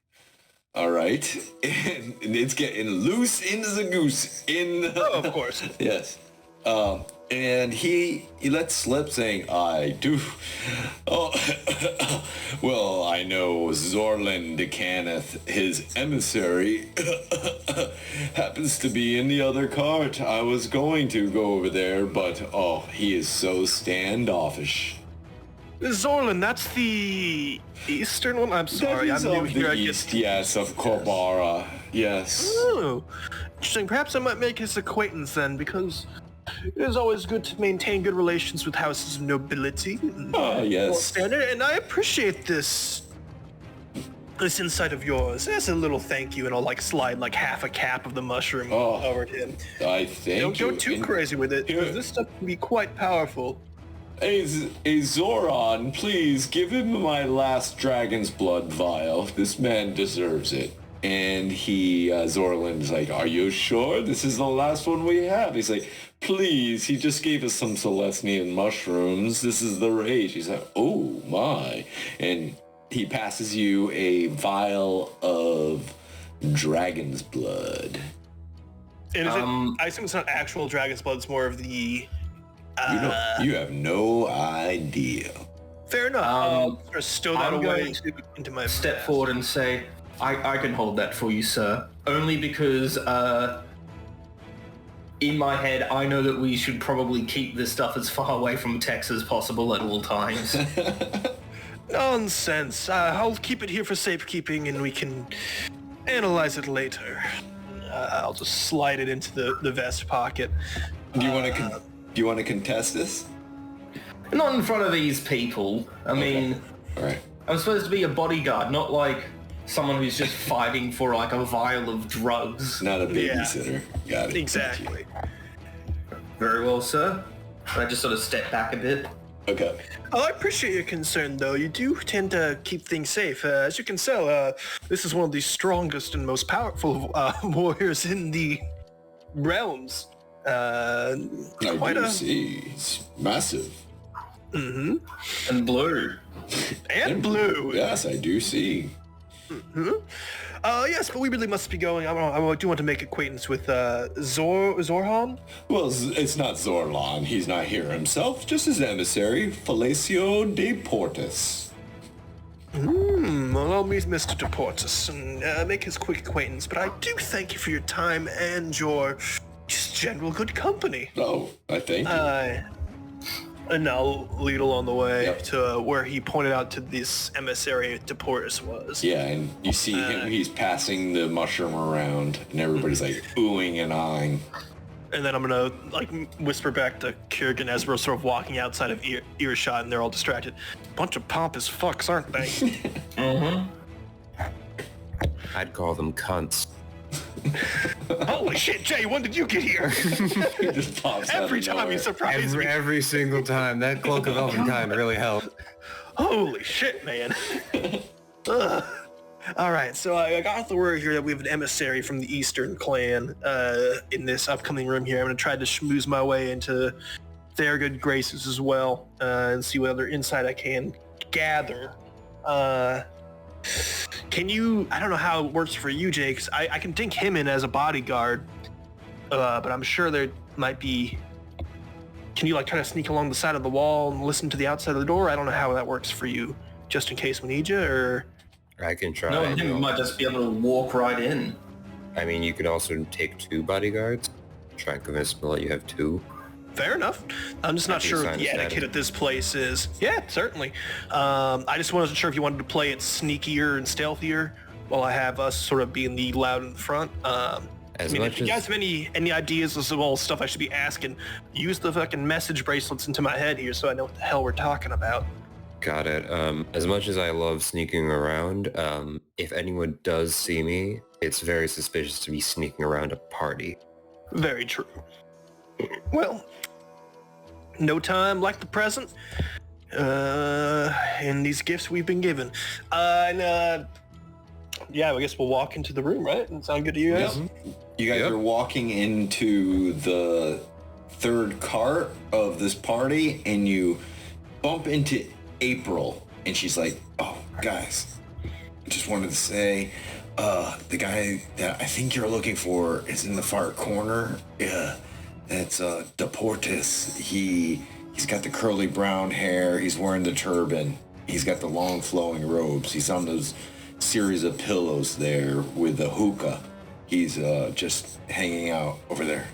All right, and it's getting loose in the goose. Oh, of course. Yes. And he lets slip saying, I do. Oh, well, I know Zorlin DeCanneth, his emissary, happens to be in the other cart. I was going to go over there, but, he is so standoffish. Zorlin, that's the eastern one? I'm sorry, That is I'm new of here. the I get east, yes, of Korbara, yes. Oh, interesting. Perhaps I might make his acquaintance then, because it is always good to maintain good relations with houses of nobility. Yes. Standard, and I appreciate this insight of yours. As a little thank you, and I'll slide half a cap of the mushroom over to him. I thank Don't you. go too And crazy with it, because this stuff can be quite powerful. A Zoran, please give him my last dragon's blood vial. This man deserves it. And Zorlin's like, are you sure this is the last one we have? He's like, please, he just gave us some Celestian mushrooms. This is the rage. He's like, oh my. And he passes you a vial of dragon's blood. And is it, I assume it's not actual dragon's blood, it's more of the... You have no idea. Fair enough. I'll sort of stow that I'm away going to into my step vest. forward and say, I can hold that for you, sir. Only because, in my head, I know that we should probably keep this stuff as far away from Tex as possible at all times. Nonsense. I'll keep it here for safekeeping, and we can analyze it later. I'll just slide it into the vest pocket. Do you want to contest this? Not in front of these people. I mean, All right. I'm supposed to be a bodyguard, not someone who's just fighting for a vial of drugs. Not a babysitter. Got it. Exactly. Very well, sir. I just sort of step back a bit. Okay. Oh, I appreciate your concern, though. You do tend to keep things safe. As you can tell, this is one of the strongest and most powerful warriors in the realms. I do see. It's massive. And blue. And blue. Yes, I do see. Yes, but we really must be going. I do want to make acquaintance with Zorhan. Well, it's not Zorlon. He's not here himself. Just his emissary, Falacio de Portis. Well, I'll meet Mr. Deportus and make his quick acquaintance, but I do thank you for your time and your just general good company. Oh, I thank you. And I'll lead along the way to where he pointed out to this emissary Deportus was. Yeah, and you see him, he's passing the mushroom around, and everybody's like oohing and ahhing. And then I'm gonna like whisper back to Kiergan as we're sort of walking outside of earshot, and they're all distracted. Bunch of pompous fucks, aren't they? Mm-hmm. I'd call them cunts. Holy shit, Jay! When did you get here? He just pops out Every of time nowhere. you surprise me. Every single time. That cloak of elvenkind really helped. Holy shit, man. Ugh. All right, so I got the word here that we have an emissary from the Eastern Clan in this upcoming room here. I'm going to try to schmooze my way into their good graces as well and see what other insight I can gather. Can you, I don't know how it works for you, Jay, 'cause I can dink him in as a bodyguard, but I'm sure there might be, can you like try to sneak along the side of the wall and listen to the outside of the door? I don't know how that works for you, just in case we need you, or... I can try. No, I think we might just be able to walk right in. I mean, you could also take 2 bodyguards. Try and convince them to let you have 2. Fair enough. I'm just not Happy sure to what sign the a etiquette status. at this place is. Yeah, certainly. I just wasn't sure if you wanted to play it sneakier and stealthier while I have us sort of being the loud in the front. As if much you as guys have any ideas of all stuff I should be asking, use the fucking message bracelets into my head here so I know what the hell we're talking about. got it. As much as I love sneaking around, if anyone does see me, it's very suspicious to be sneaking around a party. Very true. Well, no time like the present, and these gifts we've been given. Yeah, I guess we'll walk into the room, right? Does that sound good to you guys? You guys are walking into the third cart of this party, and you bump into April, and she's like, "Oh, guys, I just wanted to say, the guy that I think you're looking for is in the far corner. Yeah, that's Deportus. He's got the curly brown hair. He's wearing the turban. He's got the long flowing robes. He's on those series of pillows there with the hookah. He's just hanging out over there."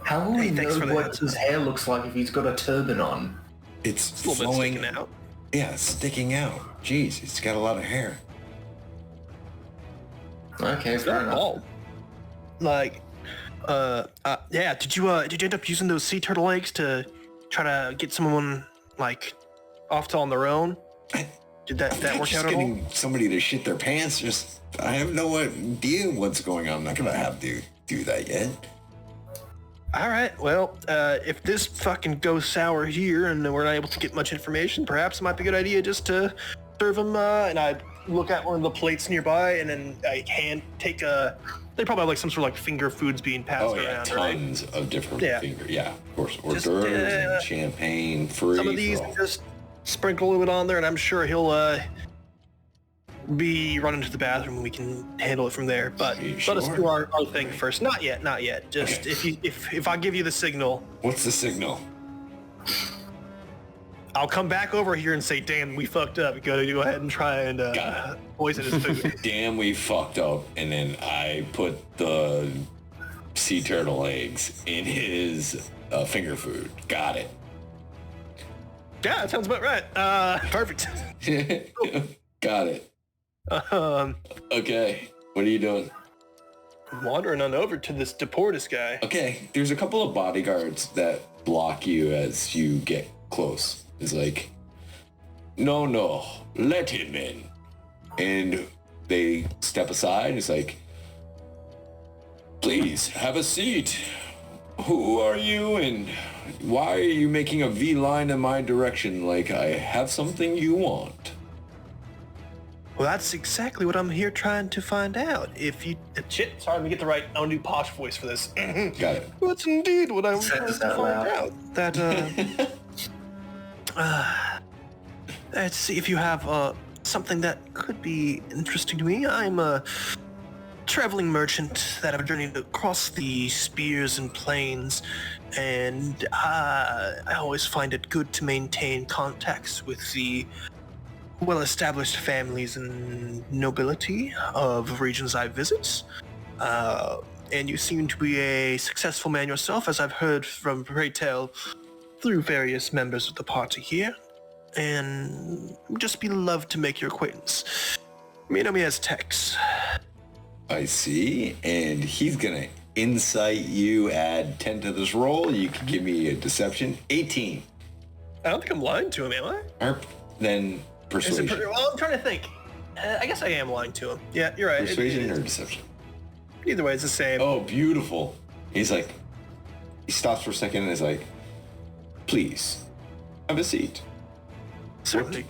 How will we thanks know for the what heads his hair looks like if he's got a turban on? It's A little bit flowing sticking out. Yeah, it's sticking out. Jeez, he's got a lot of hair. Okay, fair enough. Bald. Like, yeah. Did you end up using those sea turtle eggs to try to get someone like off to on their own? Did that work Just out at all? getting somebody to shit their pants. I have no idea what's going on. I'm not gonna have to do that yet. All right. Well, if this fucking goes sour here and we're not able to get much information, perhaps it might be a good idea just to serve them. And I look at one of the plates nearby, and then I take a. They probably have like some sort of like finger foods being passed Oh yeah, around, tons right? of different Yeah. finger. Yeah, of course, hors Just, d'oeuvres and champagne, free. Some of these, for all. just sprinkle a little bit on there, and I'm sure he'll be running to the bathroom and we can handle it from there. But You let us sure? do our thing first. Not yet. Just Okay. if I give you the signal, What's the signal? I'll come back over here and say, "Damn, we fucked up. You gotta go ahead and try and Got poison his food." Damn, we fucked up. And then I put the sea turtle eggs in his finger food. Got it. Yeah, that sounds about right. Perfect. Got it. Okay, what are you doing? Wandering on over to this Deportus guy. Okay, there's a couple of bodyguards that block you as you get close. It's like, no, let him in. And they step aside. It's like, please have a seat. Who are you and why are you making a V line in my direction like I have something you want? Well, that's exactly what I'm here trying to find out. If you... Shit, sorry, let me get the right... I'll do posh voice for this. Got it. That's indeed what I'm Said trying this to out find loud. out. That, let's see if you have something that could be interesting to me. I'm a traveling merchant that have journeyed across the spears and plains, and I always find it good to maintain contacts with the well-established families and nobility of regions I visit. And you seem to be a successful man yourself, as I've heard from Pray Tell through various members of the party here. And would just be loved to make your acquaintance. You know me as Tex. I see. And he's gonna insight you, add 10 to this roll. You can give me a deception. 18. I don't think I'm lying to him, am I? Then persuasion. Well, I'm trying to think. I guess I am lying to him. Yeah, you're right. Persuasion or deception? Either way, it's the same. Oh, beautiful. He's like, he stops for a second and is like, please, have a seat. Certainly.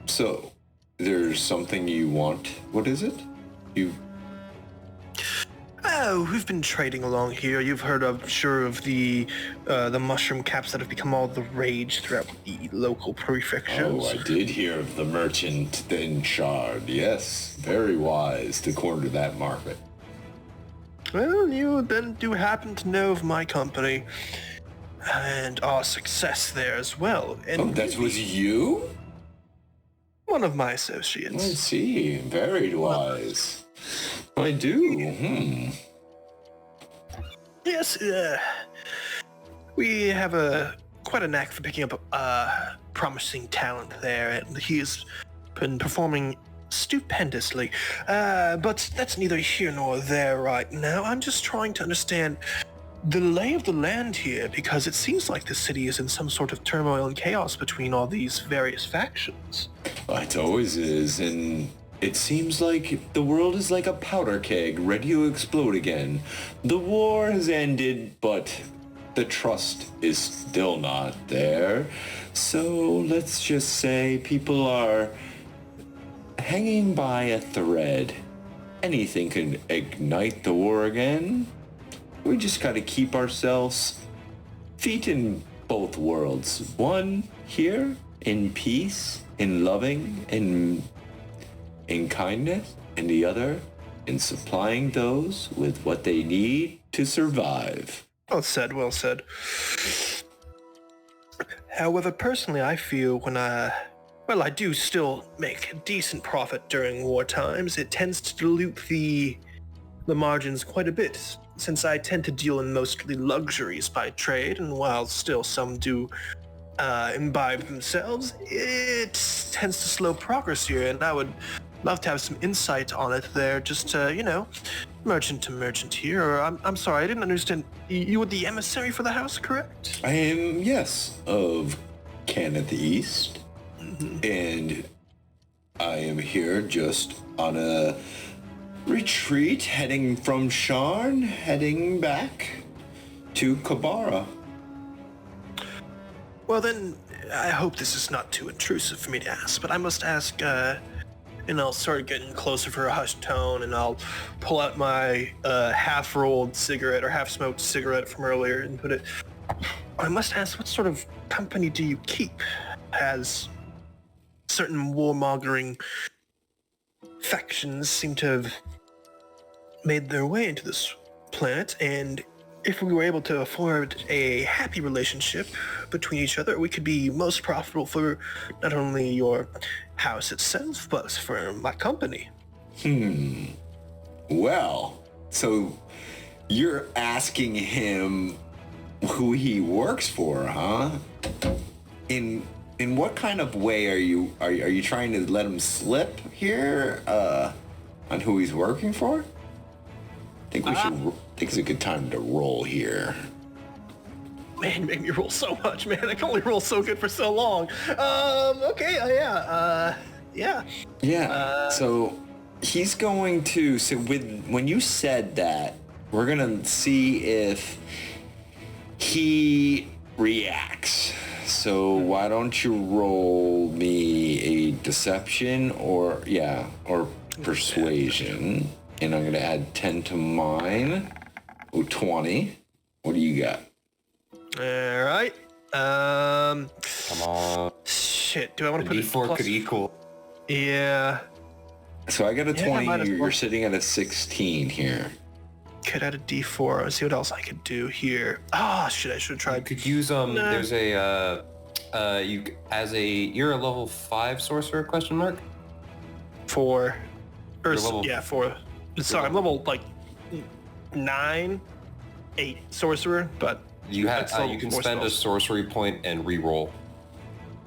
So, there's something you want. What is it? Oh, we've been trading along here. You've heard, I'm sure, of the mushroom caps that have become all the rage throughout the local prefectures. Oh, I did hear of the merchant in Shard. Yes, very wise to corner that market. Well, you then do happen to know of my company and our success there as well. And that was you? One of my I associates. see. Very wise. I do. Yes, we have quite a knack for picking up promising talent there, and he's been performing stupendously. But that's neither here nor there right now. I'm just trying to understand the lay of the land here, because it seems like the city is in some sort of turmoil and chaos between all these various factions. It always is, and it seems like the world is like a powder keg ready to explode again. The war has ended, but the trust is still not there. So let's just say people are hanging by a thread. Anything can ignite the war again. We just gotta keep ourselves feet in both worlds. One here in peace, in loving, in kindness, and the other in supplying those with what they need to survive. Well said, well said. However, personally, I feel when I do still make a decent profit during war times, it tends to dilute the margins quite a bit, since I tend to deal in mostly luxuries by trade, and while still some do imbibe themselves, it tends to slow progress here, and I would love to have some insight on it there, just to, merchant to merchant here. Or I'm sorry, I didn't understand. You were the emissary for the house, correct? I am, yes, of Canada East, and I am here just on a retreat, heading from Sharn, heading back to Kabara. Well then, I hope this is not too intrusive for me to ask, but I must ask, and I'll start getting closer for a hushed tone, and I'll pull out my half-rolled cigarette or half-smoked cigarette from earlier and put it. I must ask, what sort of company do you keep? As certain warmongering factions seem to have made their way into this planet, and if we were able to afford a happy relationship between each other, we could be most profitable for not only your house itself, but for my company. Well, so you're asking him who he works for, huh? In what kind of way are you trying to let him slip here on who he's working for? I think it's a good time to roll here. Man, you make me roll so much, man. I can only roll so good for so long. Okay, yeah. Yeah. So he's going to. So when you said that, we're gonna see if he reacts. So why don't you roll me a deception or persuasion, and I'm gonna add 10 to mine. 20. What do you got? All right. Come on. Shit. Do I want to put D4 it could equal. Yeah. So I got a 20. might as well. You're sitting at a 16 here. Could add a D4. Let's see what else I could do here. Ah, shit. I should have I tried. could use there's a you're a level 5 sorcerer, question mark? 4. Or, level- yeah, 4. Sorry, I'm level, 9, 8 sorcerer, but... You still can 4 spend a spells. sorcery point and re-roll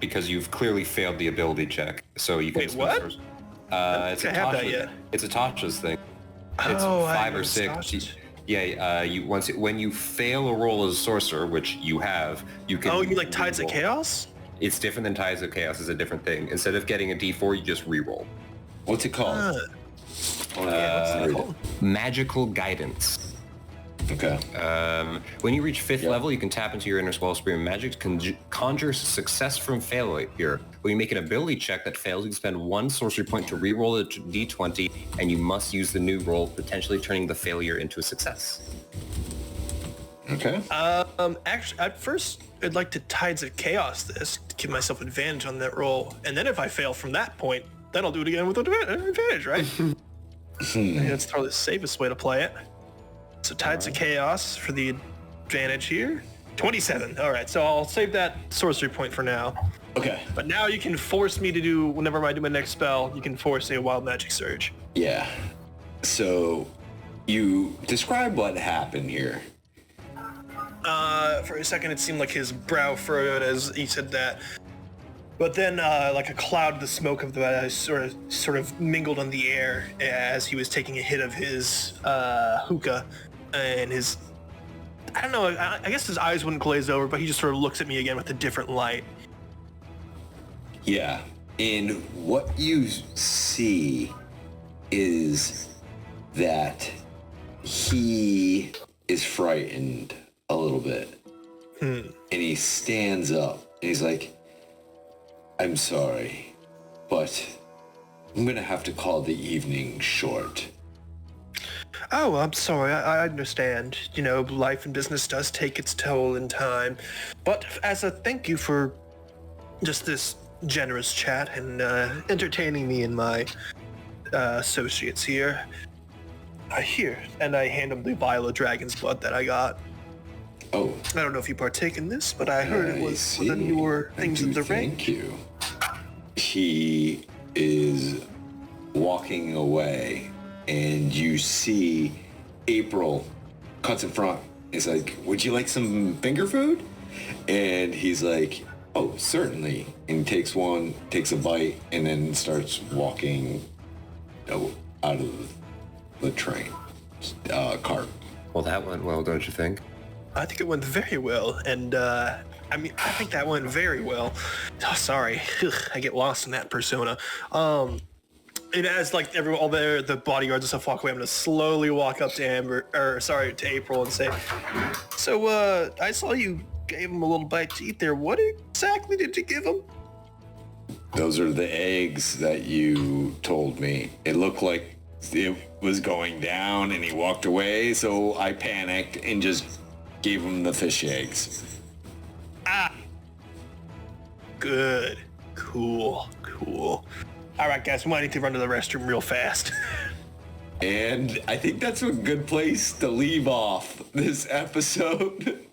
because you've clearly failed the ability check. So you can Wait, spend what? It's I a think I have that Tasha. yet. It's a Tasha's thing. It's Oh, 5 I or 6. Tasha's. When you fail a roll as a sorcerer, which you have, you can. Oh, you mean like Tides of re-roll. Chaos? It's different than Tides of Chaos. Is a different thing. Instead of getting a D4, you just re-roll. What's it called? What's that called? Magical guidance. Okay. When you reach 5th level, you can tap into your inner wellspring of magic to conjure success from failure. When you make an ability check that fails, you can spend 1 sorcery point to re-roll a d20, and you must use the new roll, potentially turning the failure into a success. Okay. Actually, at first, I'd like to Tides of Chaos this to give myself advantage on that roll, and then if I fail from that point, then I'll do it again with advantage, right? I think that's probably the safest way to play it. So Tides of Chaos for the advantage here. 27. All right, so I'll save that sorcery point for now. Okay. But now you can force me to do, whenever I do my next spell, you can force a Wild Magic Surge. Yeah. So you describe what happened here. For a second, it seemed like his brow furrowed as he said that. But then, like a cloud of the smoke of the sort of mingled on the air as he was taking a hit of his hookah, and his, I don't know, I guess his eyes wouldn't glaze over, but he just sort of looks at me again with a different light. Yeah. And what you see is that he is frightened a little bit. And he stands up and he's like, I'm sorry, but I'm gonna have to call the evening short. Oh, I'm sorry, I understand. You know, life and business does take its toll in time. But as a thank you for just this generous chat and entertaining me and my associates here, I hand him the vial of dragon's blood that I got. Oh, I don't know if you partake in this, but I heard it was one of the newer things in the ring. Thank you. He is walking away, and you see April cuts in front. He's like, would you like some finger food? And he's like, oh, certainly. And takes a bite, and then starts walking out of the train cart. Well, that went well, don't you think? I think it went very well, and I think that went very well. Oh, sorry, I get lost in that persona. And as like all the bodyguards and stuff walk away, I'm gonna slowly walk up to April and say, so I saw you gave him a little bite to eat there. What exactly did you give him? Those are the eggs that you told me. It looked like it was going down and he walked away, so I panicked and just gave him the fish eggs. Good. Cool. All right, guys, we might need to run to the restroom real fast. And I think that's a good place to leave off this episode.